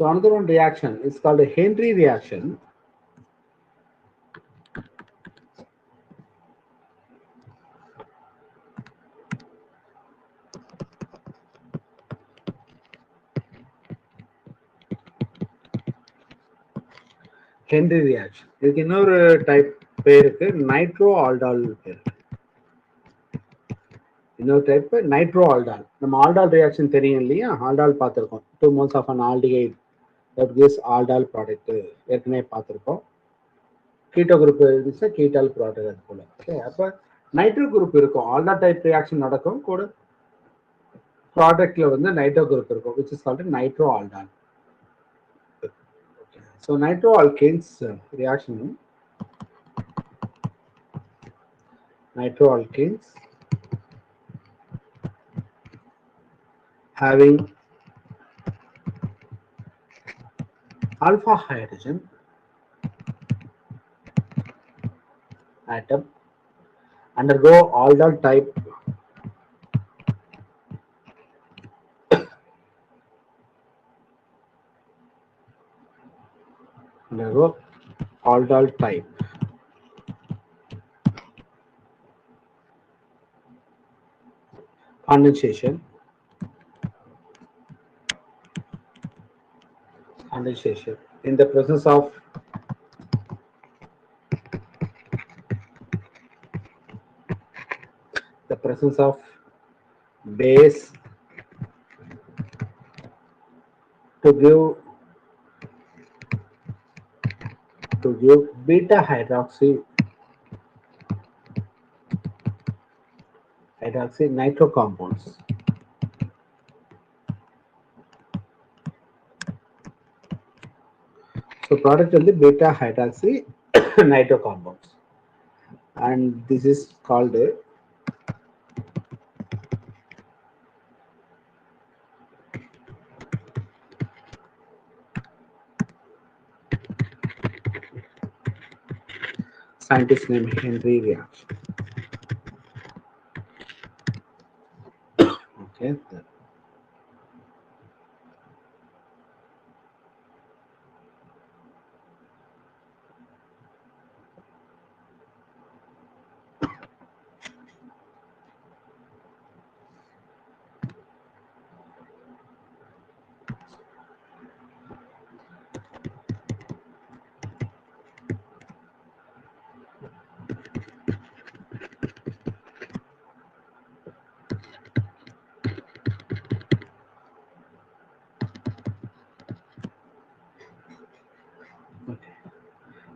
So another one reaction is called a Henry reaction. Henry reaction. இதுக்கு இன்னொரு டைப் பேர் இருக்கு, நைட்ரோ ஆல்டால் பேர். இன்னொரு டைப் நைட்ரோ ஆல்டால். நம்ம ஆல்டால் ரியாக்ஷன் தெரியும் இல்லையா? ஆல்டால் பார்த்துருக்கோம். 2 moles of an aldehyde that gives aldol product ஏற்கனவே பார்த்துருக்கோம். கீட்டோ குரூப் இருந்துச்சுன்னா கீட்டால் ப்ராடக்ட் அது போல. ஓகே, அப்போ நைட்ரோ குரூப் இருக்கும். ஆல்டால் டைப் ரியாக்ஷன் நடக்கும் கூட ப்ராடக்ட்ல வந்து நைட்ரோ குரூப் இருக்கும், which is called nitro aldol. So nitroalkanes reaction, nitroalkanes having alpha hydrogen atom undergo aldol type aldol type condensation in the presence of base to give beta hydroxy nitro compounds. So product will be beta hydroxy nitro compounds, and this is called a scientist name Henry reaction. Okay.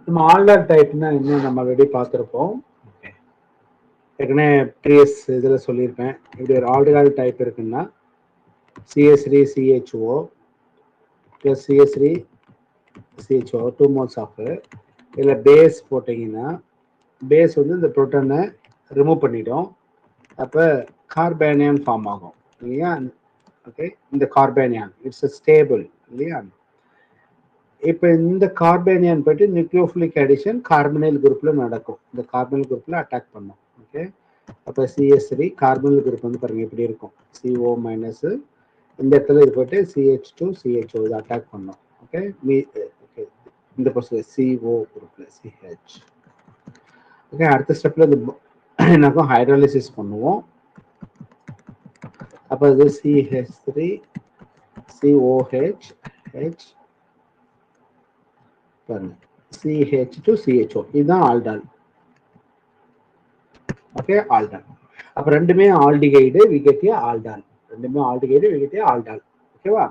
நம்ம aldol டைப்னா என்ன நம்ம already பார்த்துருப்போம். ஏற்கனவே previous இதில் சொல்லியிருப்பேன். இப்படி ஒரு ஆல்டகால் type இருக்குன்னா CH3CHO + CH3CHO 2 moles ஆஃப் இதில் பேஸ் போட்டிங்கன்னா பேஸ் வந்து இந்த புரோட்டானை ரிமூவ் பண்ணிடும். அப்போ கார்பேனியான் ஃபார்ம் ஆகும் இல்லையா? ஓகே, இந்த கார்பேனியான் இட்ஸ் ஸ்டேபிள் இல்லையா? இப்போ இந்த கார்பேனியான் போயிட்டு நியூக்ளியோஃபிலிக் அடிஷன் கார்பனைல் குரூப்ல நடக்கும். இந்த கார்பனைல் குரூப்ல அட்டாக் பண்ணும். ஓகே, அப்போ CH3 கார்பனைல் குரூப் வந்து பாருங்க இப்படி இருக்கும், CO- இந்த இடத்துல இது போயிட்டு CH2CHO இது அட்டாக் பண்ணும். ஓகே, ஓகே, இந்த பர்சன் CO குரூப்ல CH. ஓகே, அடுத்த ஸ்டெப்ல இது என்னாக்கும் ஹைட்ராலிசிஸ் பண்ணுவோம். அப்போ இது CH3 COH H பாருங்க CH to CHO இதுதான் ஆல்டால். Okay aldol. அப்ப ரெண்டுமே ஆல்டிகைடு விகட்டிய ஆல்டால். ரெண்டுமே ஆல்டிகைடு விகட்டிய ஆல்டால். ஓகேவா?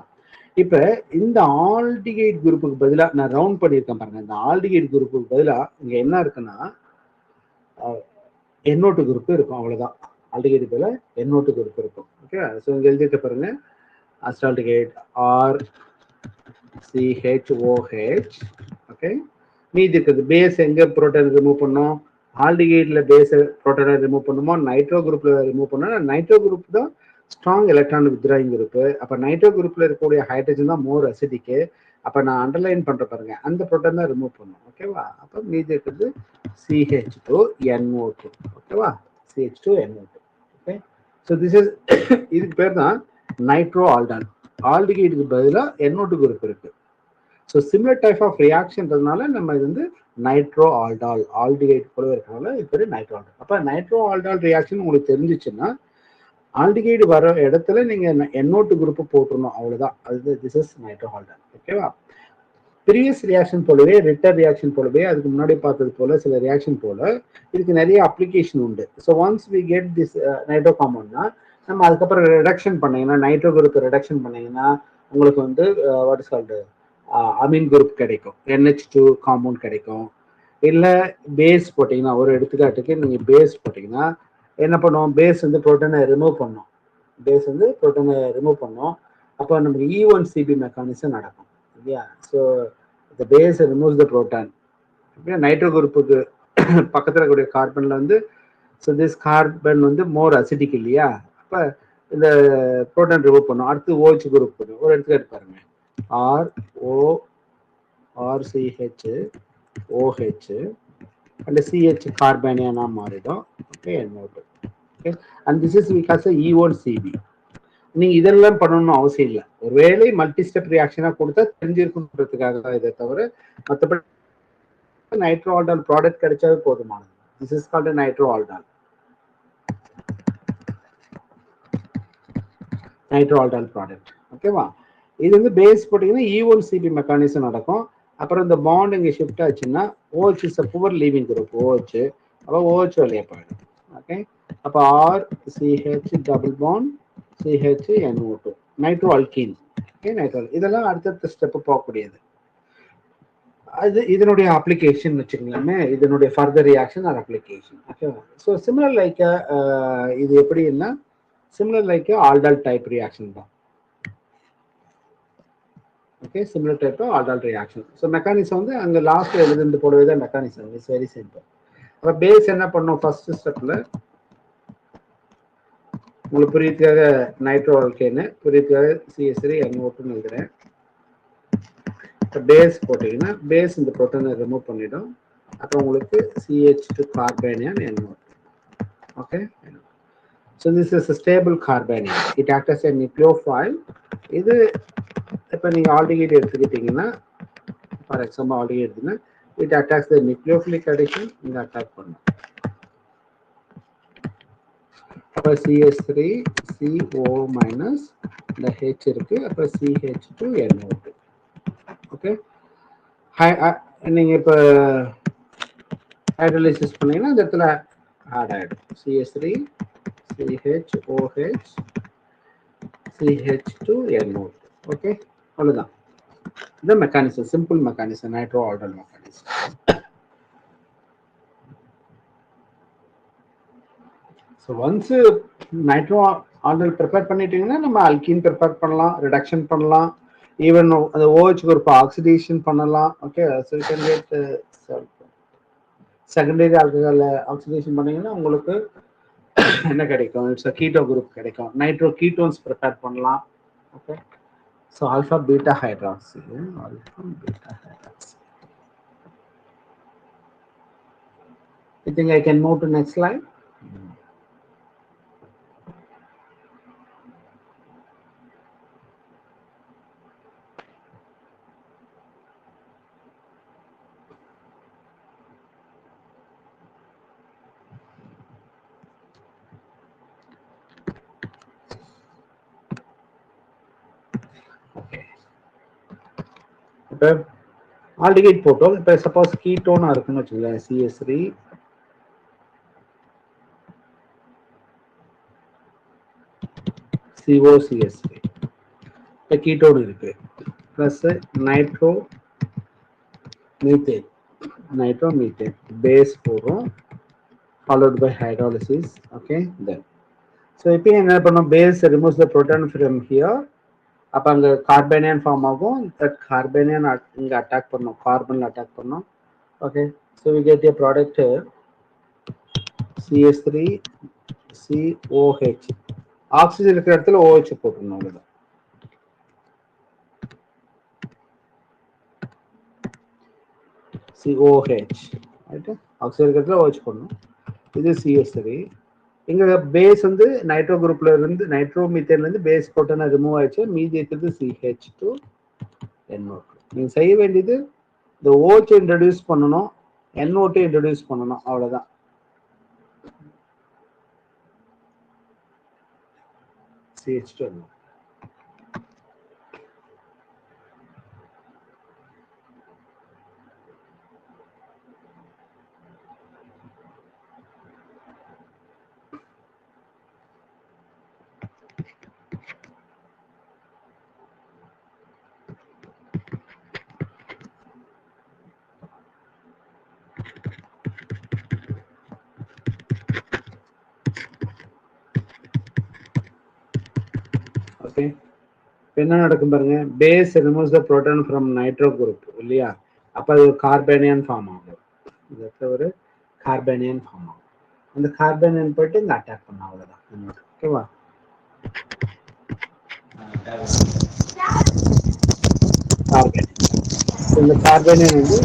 இப்ப இந்த ஆல்டிகைட் குரூப்புக்கு பதிலா நான் ரவுண்ட் பண்ணியிருக்கேன் பாருங்க. இந்த ஆல்டிகைட் குரூப்புக்கு பதிலா இங்க என்ன இருக்குன்னா NO2 குரூப் இருக்கும், அவ்வளவுதான். ஆல்டிகைடு பதிலா NO2 குரூப் இருக்கும். ஓகே, ஸோ இங்க எழுதிட்டு பாருங்க அசிட்டால்டிகைட் RCHOH. ஓகே, மீதி இருக்குது பேஸ் எங்க புரோட்டான் ரிமூவ் பண்ணோம், ஆல்டிகைட்ல பேஸ் புரோட்டானை ரிமூவ் பண்ணுமோ நைட்ரோ குரூப்ல ரிமூவ் பண்ணோம். நைட்ரோ குரூப் தான் ஸ்ட்ராங் எலக்ட்ரான் வித்ராயிங் குரூப். அப்ப நைட்ரோ குரூப்ல இருக்கக்கூடிய ஹைட்ரஜன் தான் மோர் அசிடிக்கு. அப்ப நான் அண்டர்லைன் பண்ற பாருங்க, அந்த புரோட்டான் தான் ரிமூவ் பண்ணும். ஓகேவா? அப்ப மீதி இருக்குது CH2NO2. ஓகேவா? CH2NO2. Okay, so this is இதுக்கு பேர் தான் நைட்ரோ ஆல்டான். ஆல்டிகைடுக்கு பதிலாக NO2 குரூப் இருக்கு. ஸோ சிமிலர் டைப் ஆஃப் ரியாக்ஷன்றதுனால நம்ம இது வந்து நைட்ரோ ஆல்டால், ஆல்டிகைட் கூட இருக்கிறதுனால இது பேர் நைட்ரோ ஆல்டால். அப்போ நைட்ரோ ஆல்டால் ரியாக்ஷன் உங்களுக்கு தெரிஞ்சிச்சுன்னா ஆல்டிகைடு வர இடத்துல நீங்க NO2 குரூப் போட்டுருணும், அவ்வளவுதான். அது திஸ் இஸ் நைட்ரோ ஆல்டால். ஓகேவா? ப்ரீவியஸ் ரியாக்ஷன் போலவே, ரிட்டர் ரியாக்ஷன் போலவே, அதுக்கு முன்னாடி பார்த்தது போல சில ரியாக்ஷன் போல இதுக்கு நிறைய அப்ளிகேஷன் உண்டு. So once we get this nitro காம்பவுண்ட்னா நம்ம அதுக்கப்புறம் ரிடக்ஷன் பண்ணீங்கன்னா, நைட்ரோ குரூப் ரிடக்ஷன் பண்ணீங்கன்னா உங்களுக்கு வந்து what is called Ameen group கிடைக்கும், NH2 காம்பவுண்ட் கிடைக்கும். இல்லை பேஸ் போட்டிங்கன்னா, ஒரு எடுத்துக்காட்டுக்கு நீங்கள் பேஸ் போட்டிங்கன்னா என்ன பண்ணுவோம், பேஸ் வந்து புரோட்டானை ரிமூவ் பண்ணோம், பேஸ் வந்து புரோட்டானை ரிமூவ் பண்ணோம். அப்போ நமக்கு E1CB மெக்கானிசம் நடக்கும் இல்லையா? So the base removes the proton. Nitro குரூப்புக்கு பக்கத்தில் இருக்கக்கூடிய கார்பன்ல வந்து ஸோ திஸ் கார்பன் வந்து மோர் அசிடிக் இல்லையா? அப்போ இந்த புரோட்டான் ரிமூவ் பண்ணும். அடுத்து OH குரூப் பண்ணும். ஒரு எடுத்துக்காட்டு பாருங்க, ROCH அண்ட் CH கார்பனியானா மாறிடும். Okay, NO2. Okay, and this is because E1CB. நீங்க இதெல்லாம் பண்ணணும்னு அவசியம் இல்லை. ஒருவேளை மல்டி ஸ்டெப் ரியாக்ஷனா கொடுத்தா தெரிஞ்சிருக்குன்றதுக்காக தான் இதை தவிர மற்றபடி நைட்ரோ ஆல்டால் ப்ராடக்ட் கிடைச்சாவே போதுமானது. This is called nitro aldol. Nitro aldol product. ஓகேவா? இது வந்து பேஸ் போட்டீங்கன்னா E1CB மெக்கானிசம் நடக்கும். அப்புறம் இந்த பாண்ட் இங்கே ஷிஃப்ட் ஆச்சுன்னா OH is a poor leaving group, OH. அப்போ OH வெளியே போயிடும். ஓகே, அப்போ RCH double bond CH&NO2 nitro alkene. Okay, nitro இதெல்லாம் அடுத்தடுத்த ஸ்டெப் போகக்கூடியது. அது இதனுடைய அப்ளிகேஷன் வச்சுக்கலாமே, இதனுடைய ஃபர்தர் ரியாக்ஷன் ஆர் அப்ளிகேஷன். ஓகேவா? ஸோ சிமிலர் லைக் இது எப்படின்னா similar like aldol type reaction தான். Okay, similar type aldol reaction. So mechanism வந்து அங்கே லாஸ்ட்ல எழுதுந்து போலவே தான் மெக்கானிசம். It's very simple. அப்போ பேஸ் என்ன பண்ணும், ஃபர்ஸ்ட் ஸ்டெப்ல உங்களுக்கு புரியதுக்காக நைட்ரோ ஆல்கேன்னு, புரியதுக்காக CH3NO2 எழுதுறேன். பேஸ் போட்டீங்கன்னா பேஸ் இந்த புரோட்டானை ரிமூவ் பண்ணிடும். அப்போ உங்களுக்கு CH2 carbanion NO2. Okay, so this is stable carbanion. It act as a nucleophile. இது இப்போ நீங்கள் ஆல்டிகைட் எடுத்துக்கிட்டீங்கன்னா, ஃபார் எக்ஸாம்பிள் ஆல்டிகைட் எடுத்தீங்கன்னா it attacks the nucleophilic addition, இங்கே அட்டாக் பண்ணும். அப்போ CH3CO மைனஸ் இந்த H இருக்கு, அப்போ CH2NO2. ஓகே, நீங்க இப்போ ஹைட்ரோலைசிஸ் பண்ணீங்கன்னா இந்த இடத்துல ஆட் ஆகிடும் CH3 CHOH CH2NO2. ஓகே, அவ்வளோதான். இந்த mechanism, simple mechanism, nitro aldol mechanism. So once nitro aldol prepare பண்ணிட்டீங்கன்னா நம்ம அல்கீன் ப்ரிப்பேர் பண்ணலாம், ரிடக்ஷன் பண்ணலாம், ஈவன் அந்த OH குரூப் ஆக்சிடேஷன் பண்ணலாம். Okay, so you can get secondary alcohol oxidation பண்ணீங்கன்னா உங்களுக்கு என்ன கிடைக்கும், இட்ஸ் அ கீட்டோ குரூப் கிடைக்கும். நைட்ரோ கீட்டோன்ஸ் ப்ரிப்பேர் பண்ணலாம். Okay, so alpha beta hydroxy, alpha beta hydroxy. I think I can move to next slide. இப்போ aldehyde போட்டோம். இப்போ suppose கீட்டோனா இருக்குன்னு வச்சுக்கோங்களேன், CS3 COCS3 இப்போ கீட்டோன் இருக்கு, plus nitro methane, nitro methane base போடுறோம், followed by hydrolysis. Okay, then so இப்போ என்ன பண்ணோம், base removes the proton from here. அப்போ அங்கே கார்பனியன் ஃபார்ம் ஆகும், தட் கார்பனியன் இங்கே அட்டாக் பண்ணோம், கார்பனில் அட்டாக் பண்ணோம். Okay, so we get a product CS3 COH. Oxygen இருக்கிற இடத்துல OH போட்டுருணும், அவ்வளோதான். COH, ரைட்டு, ஆக்சிஜன் இருக்கிற இடத்துல OH போடணும். இது CS3. இங்க பேஸ் வந்து நைட்ரோ குரூப்ல இருந்து, நைட்ரோ மீத்தேன்ல இருந்து பேஸ் புரோட்டானா ரிமூவ் ஆயிடுச்சு, மீதி இருக்கிறது CH2NO2. நீங்க செய்ய வேண்டியது இந்த OH இன்ட்ரடியூஸ் பண்ணணும், NO2 இன்ட்ரடியூஸ் பண்ணணும், அவ்வளவுதான். CH2NO2. ஓகே, என்ன நடக்கும் பாருங்க, base removes the proton from nitro group இல்லையா, அப்ப அது ஒரு கார்பனியன் ஃபார்ம் ஆகும், இது ஒரு கார்பனியன் ஃபார்ம் ஆகும். அந்த கார்பனியன் போயிட்டு இங்க அட்டாக் பண்ண, அவ்வளவுதான். ஓகேவா, கார்பன், இந்த கார்பனியன் வந்து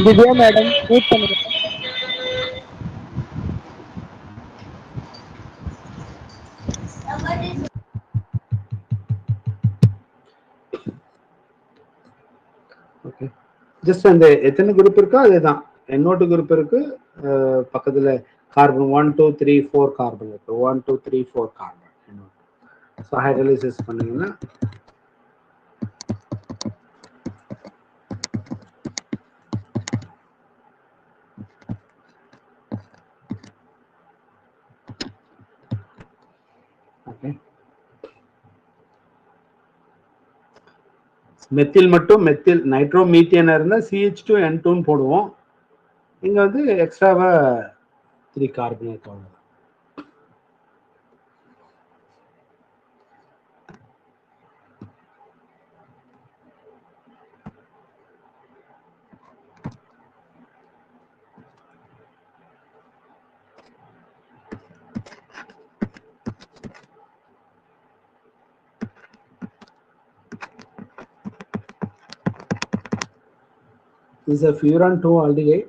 திவ்யா மேடம் மீட் பண்ணுங்க. ஓகே, ஜஸ்ட் அந்த எத்தனை குரூப் இருக்கோ அதுதான், NO2 குரூப் இருக்கு, பக்கத்துல கார்பன் 1 2 3 4 கார்பன் இருக்கு, 1 2 3 4 கார்பன். ஸோ ஹைட்ரோலிசிஸ் பண்ணீங்கன்னா ஓகே, மெத்தில் மட்டும், மெத்தில் நைட்ரோ மீத்தேனா இருந்தால் CH2N2 போடுவோம், இங்க வந்து எக்ஸ்ட்ராவா 3 கார்பன் இருக்கு. This is a furan 2 aldehyde.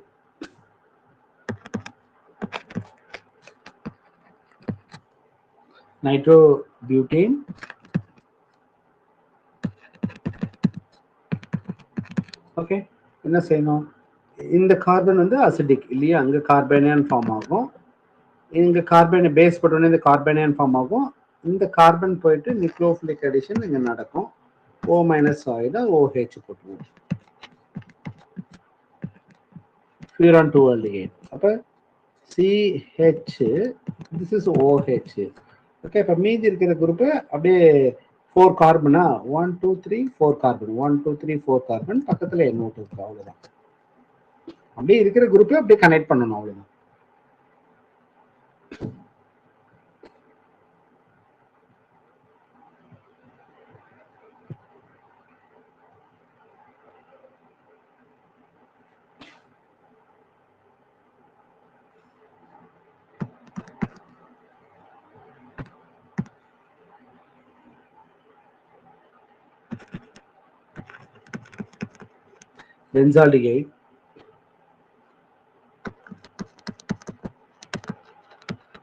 Nitrobutane. Okay, என்ன செய்யணும், இந்த கார்பன் வந்து அசிடிக் இல்லையா, அங்க கார்பனியன் ஃபார்ம் ஆகும், இங்க கார்பன் பேஸ் போட்டோன்னே இந்த கார்பனியன் ஃபார்ம் ஆகும், இந்த கார்பன் போயிட்டு நியூக்ளியோஃபிலிக் அடிஷன் இங்க நடக்கும், O- ஆயிடும், OH போட்டுருவோம், furan 2 aldehyde. அப்ப CH, this is OH. Okay, இப்ப மீதி இருக்கிற குரூப் அப்படியே 4 கார்பனா, 1 2 3 4 கார்பன், 1 2 3 4 கார்பன், பக்கத்துல NO2 இருக்கு, அவ்வளவுதான். அப்படியே இருக்கிற குரூப் அப்படியே கனெக்ட் பண்ணணும், அவ்வளவுதான். benzaldehyde,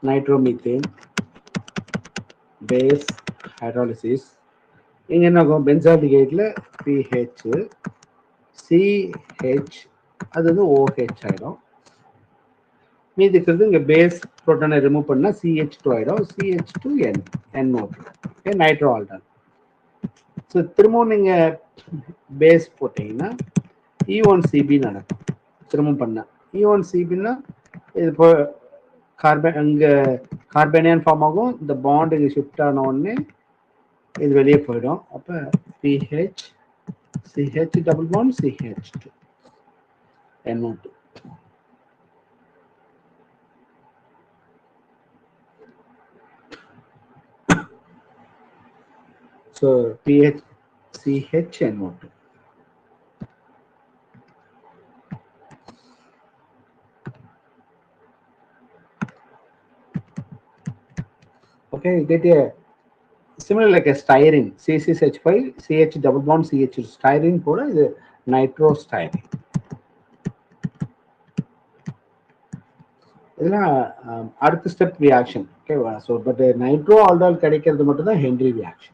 nitromethane, base hydrolysis. இங்க என்ன ஆகும்? பென்சால்டிகைட்ல PH, CH அது வந்து OH ஆயிடும். மீதி இருக்கிறது இங்க பேஸ் புரோட்டானை ரிமூவ் பண்ணா CH2 ஆயிடும். CH2N NO2 nitro Alton. So திரும்பவும் நீங்க பேஸ் போட்டீங்கன்னா E1CB நடக்கும். திரும்பவும் பண்ண E1CBன்னா இது இப்போ கார்பன் அங்க கார்பனியன் ஃபார்ம் ஆகும். இந்த பாண்ட் இங்க ஷிஃப்ட் ஆன உடனே இது வெளியே போயிடும். அப்ப PH CH double bond CH2 NO2. So PH CH NO2. Okay, you get a similar like a styrene, C6H5 CH double bond CH styrene போல இது nitrostyrene. இதெல்லாம் அடுத்த ஸ்டெப் ரியாக்ஷன். ஓகேவா? ஸோ பட் நைட்ரோ ஆல்டால் கிடைக்கிறது மட்டும் தான் Henry reaction.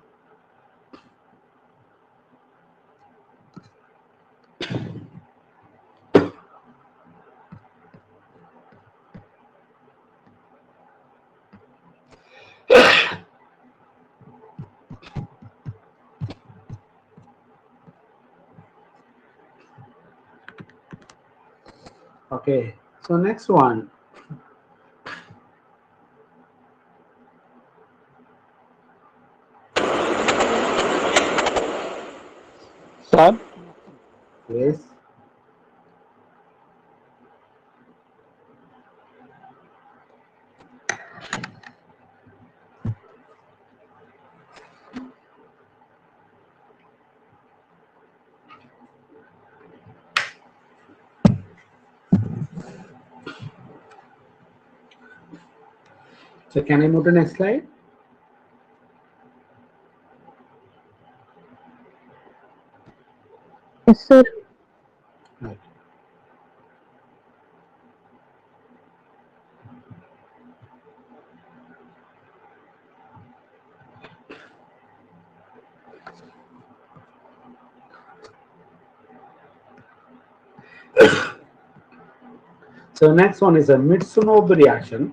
Okay, so next one. Sir, Yes. So can I move to next slide? Yes, sir. Right. So next one is a Mitsunov reaction.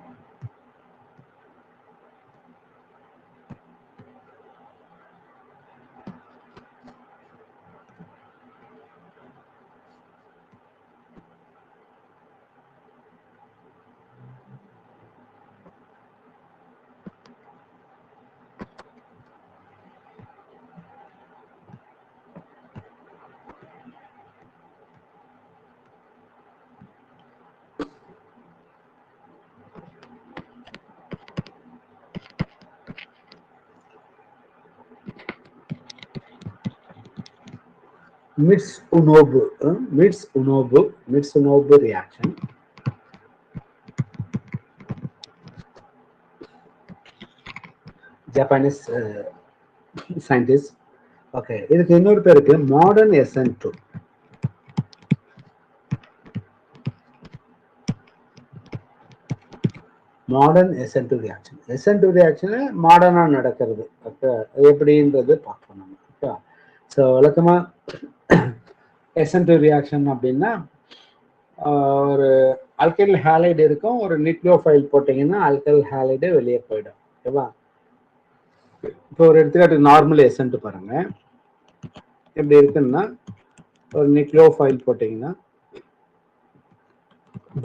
Mitsunov reaction. Japanese scientist. Okay, இதுக்கு இன்னொரு பேர் இருக்கு, modern SN2. Modern SN2 reaction. SN2 reaction மாடர்னா நடக்கிறது. Okay, எப்படின்றது பார்க்கணும் நம்ம. Okay, so வழக்கமா SN2 reaction அப்படின்னா ஒரு ஆல்கைல் ஹாலைடு இருக்கும், ஒரு நியூக்ளியோஃபைல் போட்டீங்கன்னா ஆல்கைல் ஹாலைடு வெளியே போயிடும். ஓகேவா? இப்போ ஒரு எடுத்துக்காட்டு நார்மல் SN2 பாருங்க. எப்படி இருக்குன்னா ஒரு நியூக்ளியோஃபைல் போட்டீங்கன்னா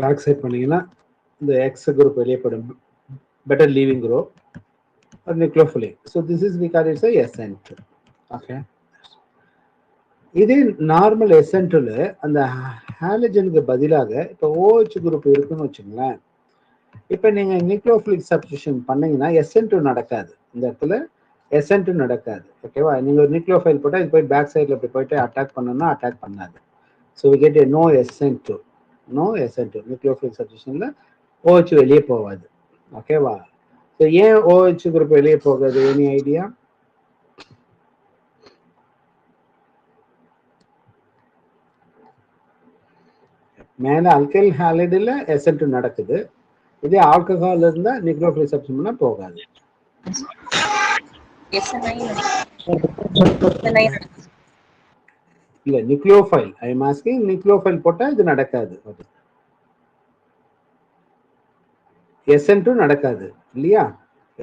பேக் சைட் பண்ணீங்கன்னா இந்த எக்ஸ் குரூப் வெளியே போயிடும். பெட்டர் லீவிங் குரூப் ஒரு nucleophilic. So this is because it's SN2. Okay, இதே நார்மல் SN2ல அந்த ஹாலஜனுக்கு பதிலாக இப்போ OH குரூப் இருக்குன்னு வச்சுங்களேன். இப்போ நீங்க நியூக்ளியோஃபிலிக் சப்ஸ்டியூஷன் பண்ணீங்கன்னா SN2 நடக்காது. இந்த இடத்துல SN2 நடக்காது. ஓகேவா? நீங்க ஒரு நியூக்ளியோஃபைல் போட்டால் இது போய் பேக் சைடில் இப்படி போயிட்டு அட்டாக் பண்ணணும்னா அட்டாக் பண்ணாது. So we get no SN2. Nucleophilic சப்ஸ்டியூஷன்ல OH வெளியே போகாது. ஓகேவா? ஸோ ஏன் OH குரூப் வெளியே போகாது? Any idea? மேல அல்கைல் ஹாலைடுல SN2 நடக்குது. இதே ஆல்கஹால் இருந்தா நியூக்ளியோஃபிலிக் சப்ஸ்டிடியூஷன் போகாது. இல்ல nucleophile I am asking, nucleophile போட்டா இது நடக்காது. SN2 நடக்காது இல்லையா?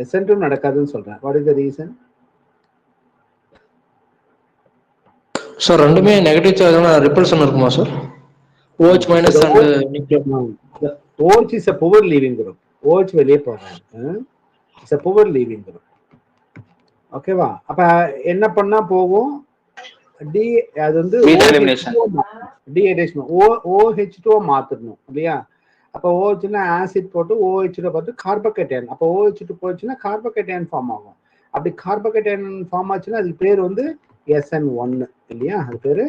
SN2 நடக்காதுன்னு சொல்றேன். What is the reason? Sir ரெண்டுமே நெகட்டிவ் சார்ஜான ரிப்பல்ஷன் இருக்குமா sir? OH minus and nuclear. OH is a poor leaving group. OH வெளியே போகாது. It's a poor leaving group. ஓகேவா? அப்ப என்ன பண்ணா போகும்? டி அது வந்து Beta elimination. டீஹைட்ரேஷன் OH2 மாத்தணும் இல்லையா? அப்ப OH னா ஆசிட் போட்டு OH போட்டு கார்போகேட்டையான். அப்ப OH2 போச்சுன்னா கார்போகேட்டையான் ஃபார்ம் ஆகும். அப்படி கார்போகேட்டையான் ஃபார்ம் ஆச்சுன்னா அதுக்கு பேர் வந்து SN1 இல்லையா? அது பேரு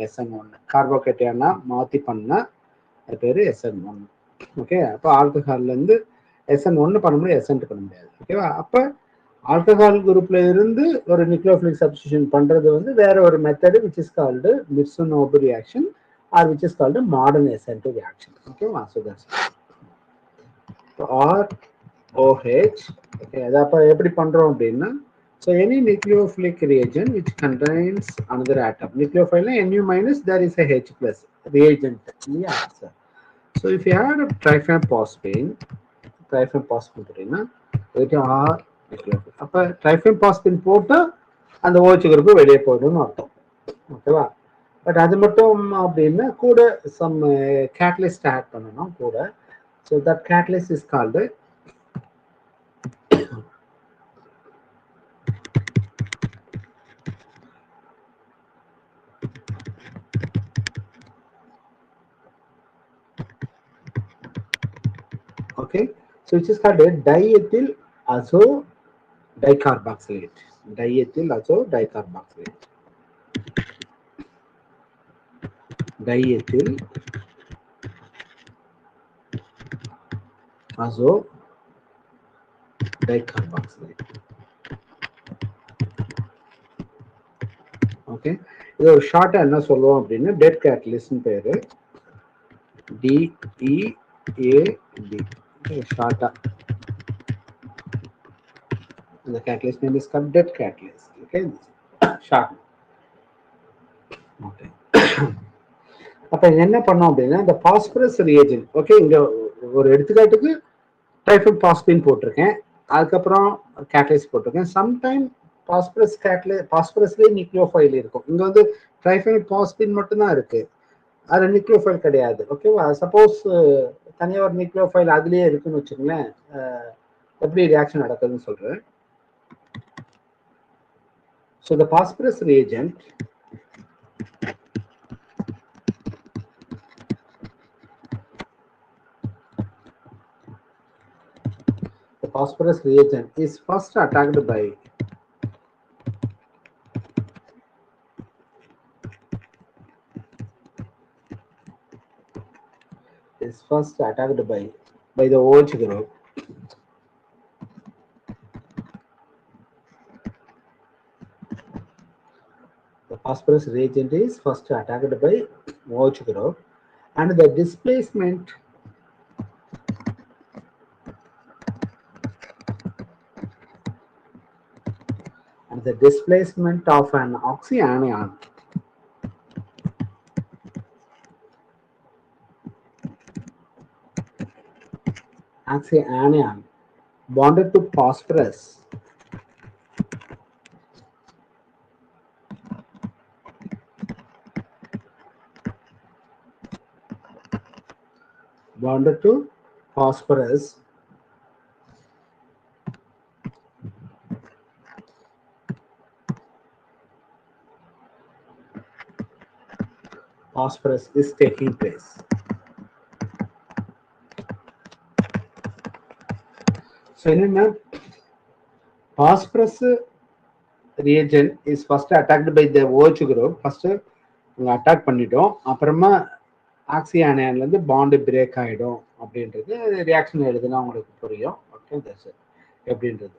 SN1. கார்போகேட்டையானா மாத்தி பண்ணா அது பேரு SN1. ஓகே, அப்ப ஆல்கஹால்ல இருந்து SN1 பண்ண முடியாது, SN2 பண்ண முடியாது. ஓகேவா? அப்ப ஆல்கஹால் குரூப்ல இருந்து ஒரு நியூக்ளியோஃபிலிக் சப்ஸ்டிடியூஷன் பண்றது வந்து வேற ஒரு method which is called மிர்சனோவ் reaction or which is called modern SN2 reaction. ஓகேவா? so that's ROH. ஓகே, அத அப்ப எப்படி பண்றோம் அப்படின்னா, so any nucleophilic reagent which contains another atom, nucleophile Nu minus there is a H plus reagent. Yeah, sir. So if you have a trifenphosphine அப்படின்னா இது R nucleophile. அப்ப trifenphosphine போட்டு அந்த OH குரூப் வெளியே போயிடும்னு அர்த்தம். ஓகேவா? பட் அது மட்டும் அப்படின்னா கூட சம் கேட்டலிஸ்ட் ஆட் பண்ணணும் கூட. So that catalyst is called okay, so which is called diethyl azo dicarboxylate. Diethyl azo dicarboxylate. Diethyl azo dicarboxylate. Okay, இது ஒரு ஷார்ட்டா என்ன சொல்லுவோம் அப்படின்னா டெட் கேட்டலிஸ்ட்னு பேரு. DEAD ஷார்ட்டா. The catalyst name is called dead catalyst. Okay, short. Okay. அப்ப என்ன பண்ணோம் அப்படின்னா இந்த பாஸ்பரஸ் ரியேஜென்ட். ஓகே, இங்க ஒரு எடுத்துக்காட்டுக்கு ட்ரைஃபென்பாஸ்பின் போட்டிருக்கேன், அதுக்கப்புறம் கேட்டலிஸ்ட் போட்டிருக்கேன். சம்டைம் பாஸ்பரஸ்லேயே நியூக்ளியோஃபைல் இருக்கும். இங்க வந்து ட்ரைஃபென்பாஸ்பின் மட்டும்தான் இருக்கு, அது நியூக்ளியோஃபைல் கிடையாது. ஓகேவா? சப்போஸ் தனியாக ஒரு நியூக்ளியோஃபைல் அதுலயே இருக்குன்னு வச்சுக்கோங்களேன், எப்படி ரியாக்ஷன் நடக்குதுன்னு சொல்றேன். So the phosphorus reagent is first attacked by the OH group. The phosphorus reagent is first attacked by OH group, and the displacement of an oxyanion bonded to phosphorus is taking place. So என்னன்னா phosphorus reagent is first attacked by the OH group. First attack பண்ணிட்டோம், அப்புறமா ஆக்சியானியன்ல இருந்து bond break ஆயிடும் அப்படின்றது reaction எழுதுனா உங்களுக்கு புரியும். Okay, that's it எப்படின்றது.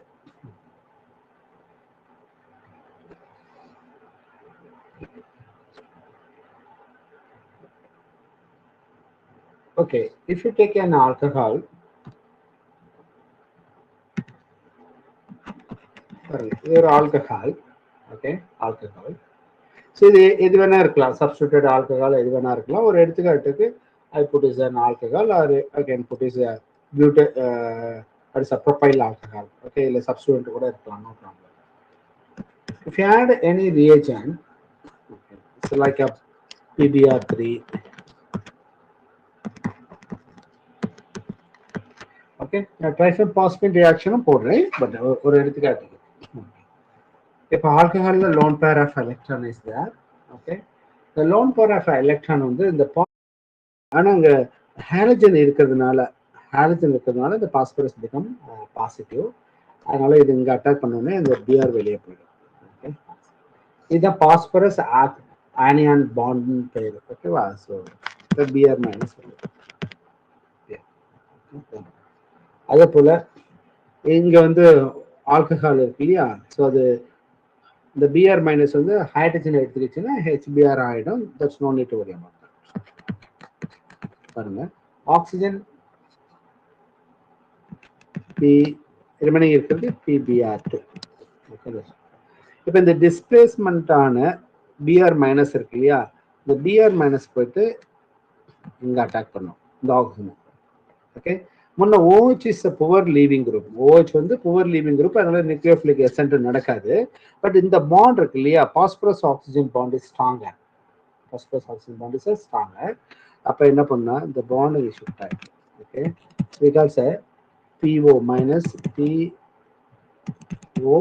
Okay, if you take an alcohol, sorry, your alcohol, okay, alcohol. So இது வேணா இருக்கலாம், substituted alcohol எது வேணா இருக்கலாம். ஒரு எடுத்துக்காட்டுக்கு I put is an alcohol or I can put is a that is a propyl alcohol. Okay, இல்ல substituent கூட இருக்கலாம், no problem. If you add any reagent, okay, it's like a PBr3, okay, triphosphate reaction போடுறேன், but ஒரு எடுத்துக்காட்டுக்கு. இப்போ ஆல்கஹால்ல lone pair of electron is there. Okay, the lone pair of electron வந்து இந்த ஆனா அங்க ஹாலஜன் இருக்கிறதுனால இந்த பாஸ்பரஸ் பிகம் பாசிட்டிவ். அதனால இது இங்க அட்டாக் பண்ணோடனே இந்த பிஆர் வெளியே போயிடும். ஓகே, இதுதான் பாஸ்பரஸ் ஆனியான் பாண்ட் பேர். ஓகேவா? So B R minus. அதே போல இங்க வந்து ஆல்கஹால் இருக்கு இல்லையா? ஸோ அது இந்த பிஆர் மைனஸ் வந்து ஹைட்ரஜன் எடுத்துக்கிச்சுன்னா ஹெச்பிஆர் ஆயிடும். That's no need to worry about that. பாருங்க, ஆக்சிஜன் பி ரிமைனிங் இருக்கிறது பிபிஆர்2. இப்போ இந்த டிஸ்பிளேஸ்மெண்டான பிஆர் மைனஸ் இருக்கு இல்லையா? இந்த பிஆர் மைனஸ் போயிட்டு இங்க அட்டாக் பண்ணும் இந்த ஆக்சிஜன். ஓகே, முன்ன OH is a poor leaving group. OH வந்து புவர் லீவிங் குரூப், அதனால நியூக்ளியோஃபிலிக் எசன்ட் நடக்காது. பட் இந்த பாண்ட் இருக்கு இல்லையா, phosphorus oxygen bond is stronger. Phosphorus oxygen bond is stronger. அப்ப என்ன பண்ணா இந்த பாண்ட் ஷிஃப்ட் ஆயிடும். Okay, because PO minus PO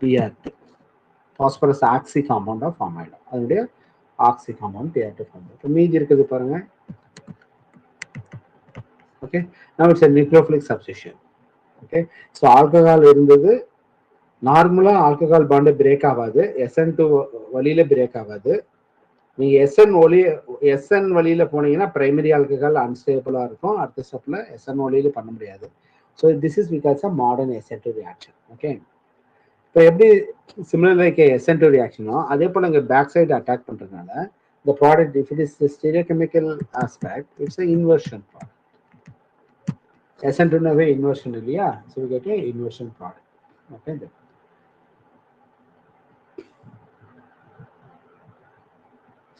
Br2 phosphorus oxy compound form ஆயிடும். அதனுடைய ஆக்சி காம்பவுண்ட் Br2 ஃபார்ம் ஆயிடும். இப்போ மீதி இருக்குது பாருங்க. Okay, now it's a nucleophilic substitution. Okay, so alcohol இருந்தது, நார்மலா ஆல்கஹால் பாண்ட் பிரேக் ஆகாது, SN2 வழியில பிரேக் ஆகாது. நீங்க SN வழியில போனீங்கன்னா பிரைமரி ஆல்கஹால் அன்ஸ்டேபிளா இருக்கும், அடுத்த ஸ்டெப்ல SN வழியில பண்ண முடியாது. So this is because of modern SN2 reaction. Okay, இப்போ எப்படி சிமிலர் லைக் SN2 ரியாக்ஷனோ அதே போல இங்க பேக் சைடு அட்டாக் பண்றதுனால the product, if it is the stereochemical aspect, it's an inversion product. SN2 naவே inversion இல்லையா, so we get a inversion product. Okay,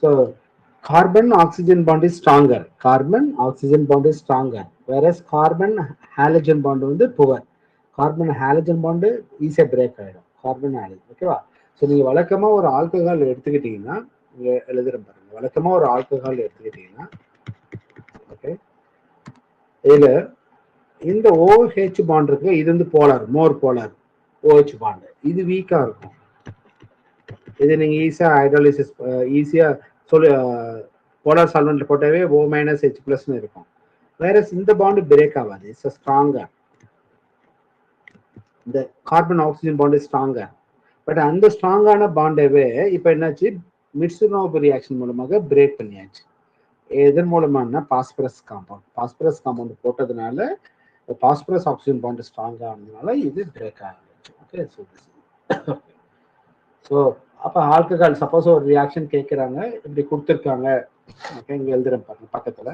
so carbon oxygen bond is stronger, carbon oxygen bond is stronger, whereas carbon halogen bond வந்து poor. carbon halogen bond ஈஸியா break ஆயிடும், carbon halogen. ஓகேவா? So நீங்க வழக்கமா ஒரு alcohol எடுத்துக்கிட்டீங்கன்னா, இங்க எழுதுறேன் பாருங்க, வழக்கமா ஒரு ஆல்கஹால் எடுத்துக்கிட்டீங்கன்னா, ஓகே, இதுல இந்த OH பாண்ட் இருக்கு, இது வந்து போலார், மோர் போலார் OH பாண்ட், இது வீக்கா இருக்கும். இது நீங்க ஈஸியா ஹைட்ராலிசிஸ் ஈஸியா போலார் சால்வெண்ட்ல போட்டாவே O மைனஸ் H பிளஸ்னு இருக்கும். வேற இந்த பாண்ட் பிரேக் ஆகாது, இட்ஸ் ஸ்ட்ராங்கா. இந்த கார்பன் ஆக்சிஜன் பாண்ட் இஸ் ஸ்ட்ராங்கா. பட் அந்த ஸ்ட்ராங்கான பாண்டவே இப்ப என்னாச்சு, மிட்சுனோபு ரியாக்ஷன் மூலமாக பிரேக் பண்ணியாச்சு. எதன் மூலமானா பாஸ்பரஸ் காம்பவுண்ட் போட்டதுனால பாஸ்பரஸ் ஆக்சிஜன் பாண்ட் ஸ்ட்ராங்கா ஆனதுனால இது பிரேக் ஆகிடுச்சு. ஓகே, ஸோ அப்போ ஆல்கஹால் சப்போஸ் ஒரு ரியாக்ஷன் கேட்குறாங்க, இப்படி கொடுத்துருக்காங்க. ஓகே, இங்கே எழுதுறேன் பாருங்க பக்கத்தில்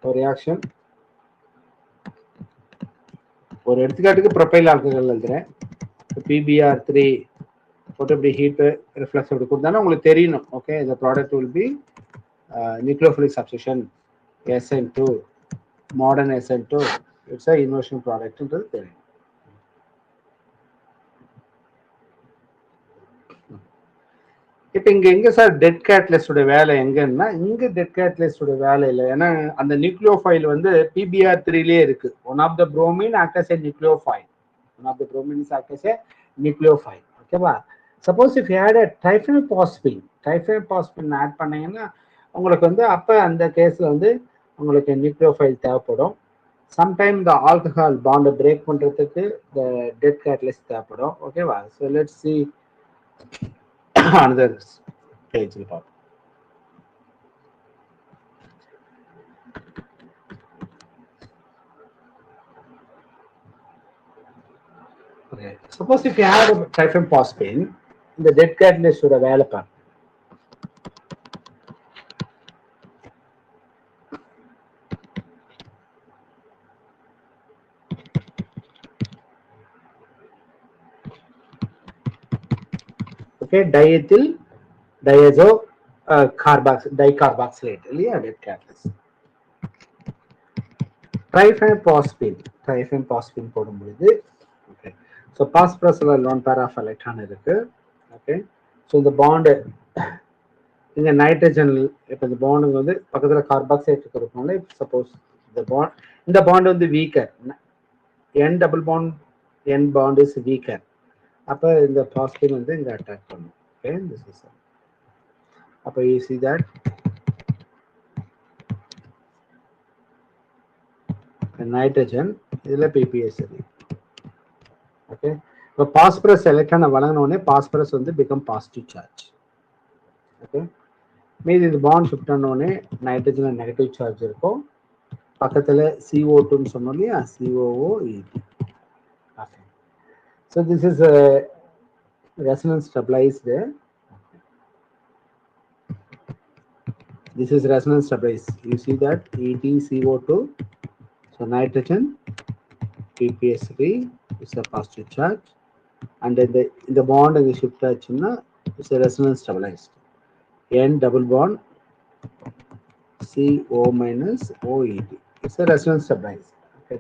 ஒரு ரியாக்ஷன். ஒரு எடுத்துக்காட்டுக்கு ப்ரொபைல் ஆல்கஹால் எழுதுறேன், PBr3 போட்டு இப்படி ஹீட்டு ரிஃப்ளக்ஸ் அப்படி கொடுத்தாலும் உங்களுக்கு தெரியணும். ஓகே, இந்த product will be nucleophilic substitution SN2, modern SN2, it's a inversion product ன்றது தெரியும். இப்போ இங்க எங்க சார் டெட் கேட்டலிஸ்டோட வேலை எங்கன்னா, இங்க டெட் கேட்டலிஸ்டோட வேலை இல்லை, ஏன்னா அந்த நியூக்ளியோஃபைல் வந்து PBr3லயே இருக்கு. One of the bromine act as a nucleophile, one of the bromine act as a nucleophile. ஓகேவா? Suppose if you add a triphenylphosphine add பண்ணீங்கன்னா உங்களுக்கு வந்து அப்ப அந்த கேஸ்ல வந்து உங்களுக்கு நியூக்ளியோஃபைல் தேவைப்படும். சம்டைம் இந்த ஆல்கஹால் பாண்டை பிரேக் பண்றதுக்கு இந்த டெட் கேட்டலிஸ்ட் தேவைப்படும். ஓகேவா? So let's see another page. Okay. Suppose if you have a trifenphosphine, the dead catalyst would develop. Okay, diethyl diazo dicarboxylate இல்லையா, dead catalyst. Trifenphosphine போடும்போது, okay, so phosphorusல lone pair of electron இருக்கு. Okay, so இந்த bond இங்க nitrogen, இப்ப இந்த bond வந்து பக்கத்துல கார்பாக்சைட் இருக்கிறதுனால, சப்போஸ் இந்த பாண்ட் வந்து weaker, N double bond N bond is weaker, அப்ப இந்த பாஸ்பின் வந்து இங்க அட்டாக் பண்ணும். Okay, this is அப்ப you see that நைட்ரஜன் இதுல PPSL. ஓகே, இப்போ பாஸ்பரஸ் எலக்ட்ரானை வழங்கின உடனே பாஸ்பரஸ் வந்து பிகம் பாசிட்டிவ் சார்ஜ். ஓகே, மீதி இந்த பாண்ட் ஷிஃப்ட் ஆன உடனே நைட்ரஜன் நெகட்டிவ் சார்ஜ் இருக்கும். பக்கத்துல CO2ன்னு சொன்னோம் இல்லையா, COOED. Okay, so this is a resonance stabilized. This is resonance stabilized. You see that EtCO2, so nitrogen PPS3 is a positive charge, and then the bond is shift ஆச்சுன்னா it's a resonance stabilized. N double bond CO minus OED, it's a resonance stabilized. Okay,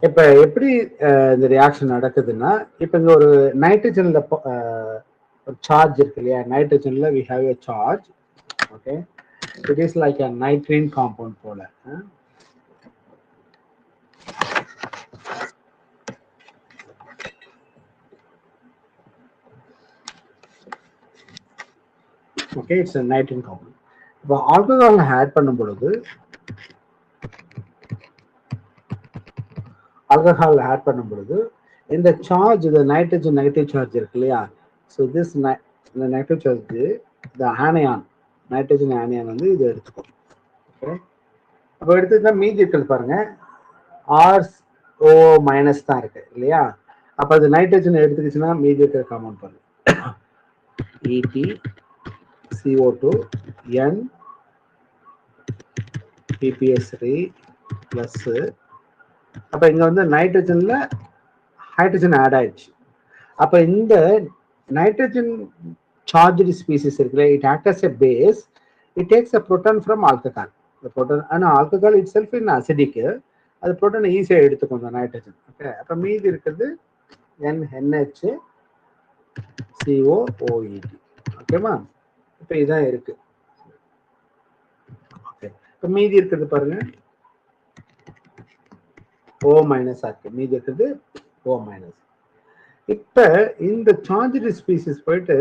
இப்ப எப்படி இந்த reaction நடக்குதுன்னா, இப்ப இங்க ஒரு நைட்ரஜன்ல ஒரு charge இருக்கு இல்லையா, நைட்ரஜன்ல we have a charge. Okay, it is like a nitrine compound போல. Okay, it's nitrogen compound. இப்போ ஆல்கஹால் ஆட் பண்ணும் பொழுது இந்த சார்ஜ், இந்த நைட்ரஜன் நெகட்டிவ் சார்ஜ் இருக்கு இல்லையா, ஸோ திஸ் இந்த நெகட்டிவ் சார்ஜ் இந்த ஆனியான், நைட்ரஜன் ஆனியான் வந்து இது எடுத்துக்கும். ஓகே, அப்போ எடுத்துக்கிட்டா மீதி இருக்கிறது பாருங்க RO மைனஸ் தான் இருக்கு இல்லையா, அப்போ அது நைட்ரஜன் எடுத்துக்கிச்சுன்னா மீதி இருக்கிற காம்பவுண்ட் பாருங்க ET CO2 N PPS3 plus. அப்போ இங்க வந்து நைட்ரஜன்ல ஹைட்ரஜன் ஆட் ஆயிடுச்சு. அப்போ இந்த நைட்ரஜன் சார்ஜ்டு ஸ்பீசிஸ் இருக்குல்ல, it act as a base, it takes a proton from alcohol. இந்த புரோட்டான், ஆனால் alcohol itself in acidic, அது புரோட்டானை ஈஸியாக எடுத்துக்கும் இந்த நைட்ரஜன். ஓகே, அப்போ மீதி இருக்கிறது NH COOET. ஓகேவா, இப்போ இதான் இருக்கு. ஓகே, இப்போ மீதி இருக்கிறது பாருங்க O மைனஸ் இருக்கு, மீதி இருக்கிறது O மைனஸ். இப்போ இந்த சார்ஜ்டு ஸ்பீசிஸ் போயிட்டு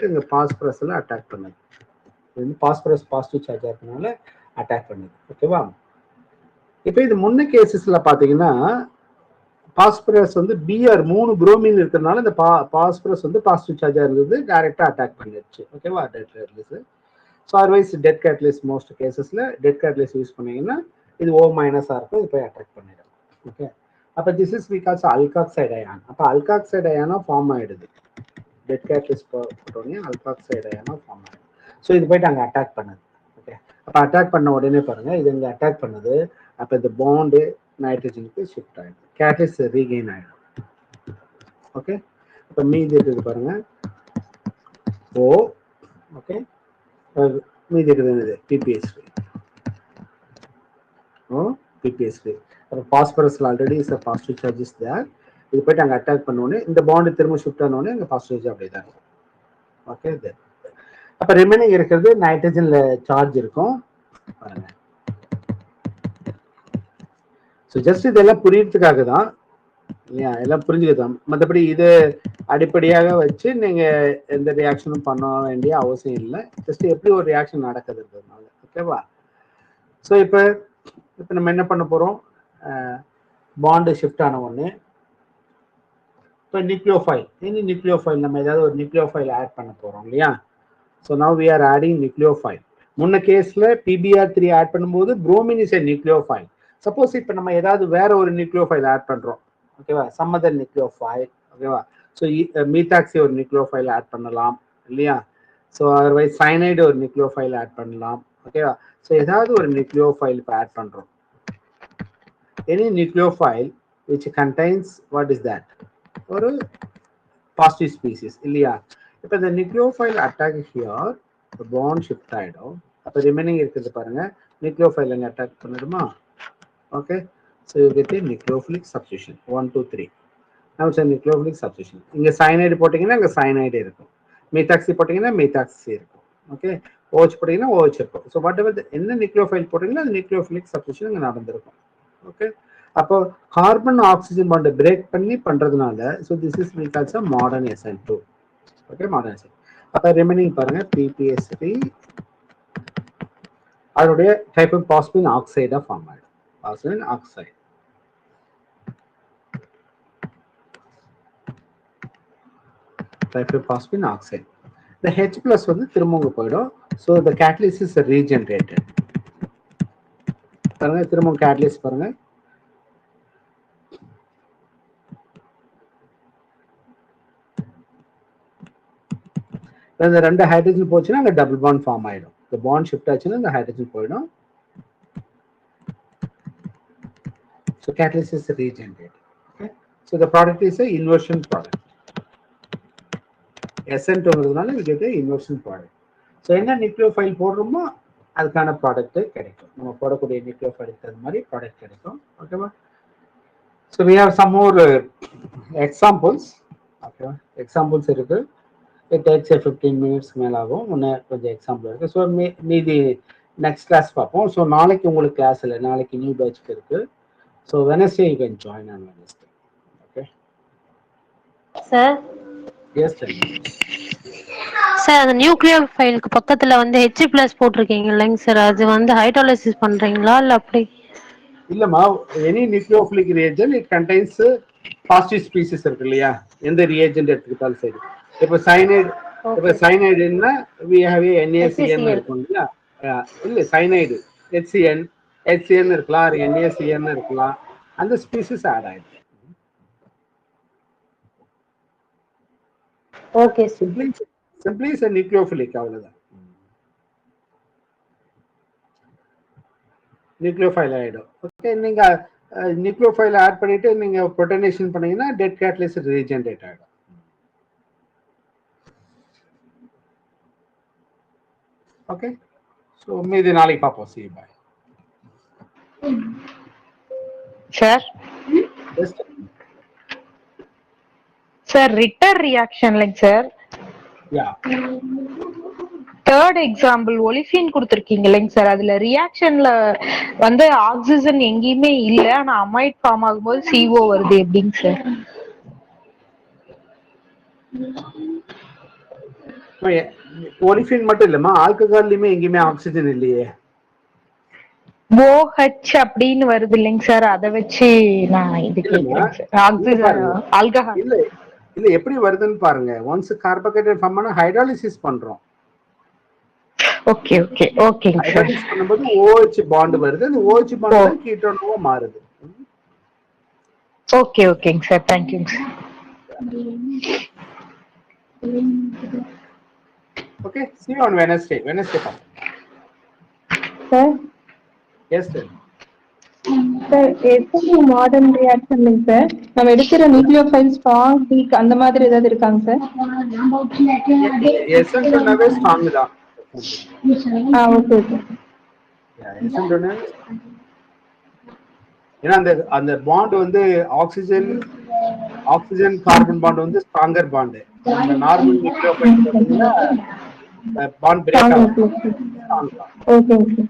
இந்த பாஸ்பரஸ்ல அட்டாக் பண்ணுது. இது பாஸ்பரஸ் பாசிட்டிவ் சார்ஜா இருக்கனால அட்டாக் பண்ணுது. ஓகேவா, இப்போ இது முன்ன கேசஸ்ல பாத்தீங்கன்னா பாஸ்பரஸ் வந்து Br 3 புரோமின் இருக்கிறதுனால இந்த பாஸ்பரஸ் வந்து பாசிட்டிவ் சார்ஜா இருந்தது, டைரக்டா அட்டாக் பண்ணிடுச்சு. ஓகேவா, that catalyst. So otherwise that catalyst most கேசஸ்ல டெட் கேட்டலிஸ் யூஸ் பண்ணீங்கன்னா இது O மைனஸா இருக்கும், இது போய் அட்டாக் பண்ணிடும். ஓகே, அப்போ this is because alkoxide ion. அப்போ அல்காக்சைடு அயானா ஃபார்ம் ஆயிடுது, டெட் கேட்டலிஸ் போட்டோடனே அல்காக்சைடு அயானா ஃபார்ம் ஆயிடுது. ஸோ இது போயிட்டு அங்கே அட்டாக் பண்ணுது. ஓகே, அப்போ அட்டாக் பண்ண உடனே பாருங்க இது இங்கே அட்டாக் பண்ணுது. அப்போ இந்த பாண்டு நைட்ரஜனுக்கு ஷிஃப்ட் ஆயிடும், கேட்டலிஸ் ரீகெயின் ஆயிடும். ஓகே, இப்போ மீதி இருக்குது பாருங்க O. ஓகே, மீதி இருக்குது PPS3. PPS3. அப்போ பாஸ்பரஸ்ல ஆல்ரெடி இஸ் பாசிட்டிவ் சார்ஜஸ் தேர், இது போயிட்டு அங்கே அட்டாக் பண்ணோடனே இந்த பாண்டு திரும்ப ஷிஃப்ட் ஆனோடனே அங்கே பாசிட்டிவ் சார்ஜ் அப்படியே தான் இருக்கும். ஓகே, இது அப்போ ரிமைனிங் இருக்கிறது நைட்ரஜன்ல சார்ஜ் இருக்கும் பாருங்க. ஸோ ஜஸ்ட் இதெல்லாம் புரியறதுக்காக தான் இல்லையா, எல்லாம் புரிஞ்சுக்கலாம். மற்றபடி இது அடிப்படையாக வச்சு நீங்க எந்த ரியாக்ஷனும் பண்ண வேண்டிய அவசியம் இல்லை, ஜஸ்ட் எப்படி ஒரு ரியாக்ஷன் நடக்குதுன்றதுனால. ஓகேவா, ஸோ இப்போ நம்ம என்ன பண்ண போறோம், பாண்டு ஷிஃப்ட் ஆன உடனே இப்போ நியூக்ளியோஃபைல், நியூக்ளியோஃபைல் நம்ம ஏதாவது ஒரு நியூக்ளியோஃபைல் ஆட் பண்ண போறோம் இல்லையா. So now we are adding nucleophile. முன்ன கேஸ்ல PBr3 ஆட் பண்ணும்போது bromine is a nucleophile. Suppose இப்போ நம்ம ஏதாவது வேற ஒரு நியூக்ளியோஃபைல் ஆட் பண்றோம், ஓகேவா, சம் அதர் நியூக்ளியோஃபைல். ஓகேவா, ஸோ மீத்தாக்சி ஒரு நியூக்ளியோஃபைல் ஆட் பண்ணலாம் இல்லையா. ஸோ அதர்வைஸ் சைனைடு ஒரு நியூக்ளியோஃபைல் ஆட் பண்ணலாம். ஓகேவா, ஸோ ஏதாவது ஒரு நியூக்ளியோஃபைல் இப்போ ஆட் பண்றோம். Any nucleophile which contains what is that, ஒரு positive species இல்லையா. இப்போ இந்த nucleophile attack here, the bond shift ஆயிடும். அப்போ ரிமைனிங் இருக்கிறது பாருங்க நியூக்ளியோஃபைல் அங்கே அட்டாக் பண்ணிடுமா. Okay, so you get a nucleophilic substitution 1 2 3. now it's a nucleophilic substitution. இங்க சைனைடு போட்டீங்கன்னா அங்கே சைனைடு இருக்கும், மீத்தாக்சி போட்டீங்கன்னா மீத்தாக்சி இருக்கும். ஓகே, OH போட்டீங்கன்னா OH இருக்கும். ஸோ வாட் எவர் என்ன நியூக்ளியோஃபைல் போட்டீங்கன்னா அது நியூக்ளியோஃபிலிக் சப்ஸ்டியூஷன் இங்கே நடந்திருக்கும். ஓகே, அப்போ கார்பன் ஆக்சிஜன் பாண்டை பிரேக் பண்ணி பண்றதுனால so this is because of modern SN2. Okay, modern SN. அப்போ ரிமைனிங் பாருங்க PPS3 அதனுடைய டைப் ஆஃப் பாஸ்பின் ஆக்சைடா ஃபார்ம் ஆயிடும், phosphine oxide. Type of phosphine oxide. இந்த H+ வந்து திரும்ப போயிடும். So the catalyst is regenerated. பாருங்க திரும்ப கேட்டலிஸ்ட் பாருங்க, இந்த ரெண்டு ஹைட்ரஜன் போச்சுன்னா அங்கே டபுள் பாண்ட் ஃபார்ம் ஆயிடும். இந்த பாண்ட் ஷிஃப்ட் ஆச்சுன்னா இந்த ஹைட்ரஜன் போயிடும். So catalyst is regenerate. Okay, so the product is inversion product. SN2னால we get a inversion product. ஸோ என்ன நியூக்ளியோஃபைல் போடுறோமோ அதுக்கான ப்ராடக்ட் கிடைக்கும், நம்ம போடக்கூடிய நியூக்ளியோஃபைல் அது மாதிரி ப்ராடக்ட் கிடைக்கும். ஓகேவா, so we have some more examples. ஓகேவா, எக்ஸாம்பிள்ஸ் இருக்கு. It takes a 15 minutes மேல ஆகும். முன்ன கொஞ்சம் எக்ஸாம்பிள் இருக்கு. ஸோ மீதி நெக்ஸ்ட் கிளாஸ் பார்ப்போம். ஸோ நாளைக்கு உங்களுக்கு கிளாஸ் இல்லை, நாளைக்கு நியூ பேட்ச்க்கு இருக்கு. So Wednesday you can join on Wednesday. Okay sir, yes. Sir அந்த நியூக்ளியர் ஃபைலுக்கு பக்கத்துல வந்து H+ போட்டிருக்கீங்க இல்லைங்க சார், அது வந்து ஹைட்ரோலைசிஸ் பண்றீங்களா இல்ல அப்படி? இல்லம்மா, any nucleophilic reagent it contains positive species இருக்கு இல்லையா, எந்த ரியேஜென்ட் எடுத்துக்கிட்டாலும் சரி. இப்போ சைனைடுன்னா we have a NaCN இருக்கும் இல்லையா, இல்ல சைனைடு HCN இருக்கலாம், NaCN இருக்கலாம், அந்த ஸ்பீசிஸ் ஆட் ஆயிடும். Okay sir. Simply is nucleophilic, அவ்வளவுதான். நியூக்ளியோஃபைல் ஆயிடும். ஓகே, நீங்க நியூக்ளியோஃபைல் ஆட் பண்ணிட்டு நீங்க புரோட்டனேஷன் பண்ணீங்கன்னா டெட் கேட்டலிஸ்ட் ரீஜெனரேட் ஆயிடும். ஓகே, ஸோ மீதி நாளைக்கு பார்ப்போம். See you, bye. Sir sir Ritter ரியாக்ஷன்லைங்க sir, yeah third example olefin கொடுத்துருக்கீங்க இல்லைங்க சார், அதுல ரியாக்ஷன்ல வந்து ஆக்சிஜன் எங்கேயுமே இல்ல, ஆனா அமைட் ஃபார்ம் ஆகும்போது CO வருது, எப்படிங்க சார்? ஒலிஃபின் மட்டும் இல்லம்மா, ஆல்கஹால்லையுமே எங்கேயுமே ஆக்சிஜன் இல்லையே. OH அப்படின்னு வருது இல்லைங்க சார், அதை வச்சு நான் இது கேட்கிறேன் சார். ஆக்சிஜன் ஆல்கஹால் இல்ல இல்ல, எப்படி வருதுன்னு பாருங்க. ஒன்ஸ் கார்போஹைட்ரேட் ஃபார்ம் ஆனா ஹைட்ராலிசிஸ் பண்றோம். ஓகே ஓகே ஓகேங்க சார். ஹைட்ராலிசிஸ் பண்ணும்போது OH பாண்ட் வருது, அந்த OH பாண்ட் தான் கீட்டோனாவா மாறுது. ஓகே ஓகேங்க சார், தேங்க்யூங்க sir. Okay, see you on Wednesday. Sir Yes, sir. Sir எப்படி மாடர்ன் ரியாக்ஷன் இல்லைங்க சார், நம்ம எடுக்கிற நியூக்ளியோஃபைல் ஸ்ட்ராங் வீக் அந்த மாதிரி ஏதாவது இருக்காங்க சார்? SN2 ஸ்ட்ராங் தான். Okay okay. SN2 ஏன்னா அந்த பாண்ட் வந்து ஆக்சிஜன் கார்பன் பாண்ட் வந்து ஸ்ட்ராங்கர் பாண்ட். அந்த நார்மல் நியூக்ளியோஃபைல் பார்த்தீங்கன்னா பாண்ட் பிரேக் ஆகும். Okay okay.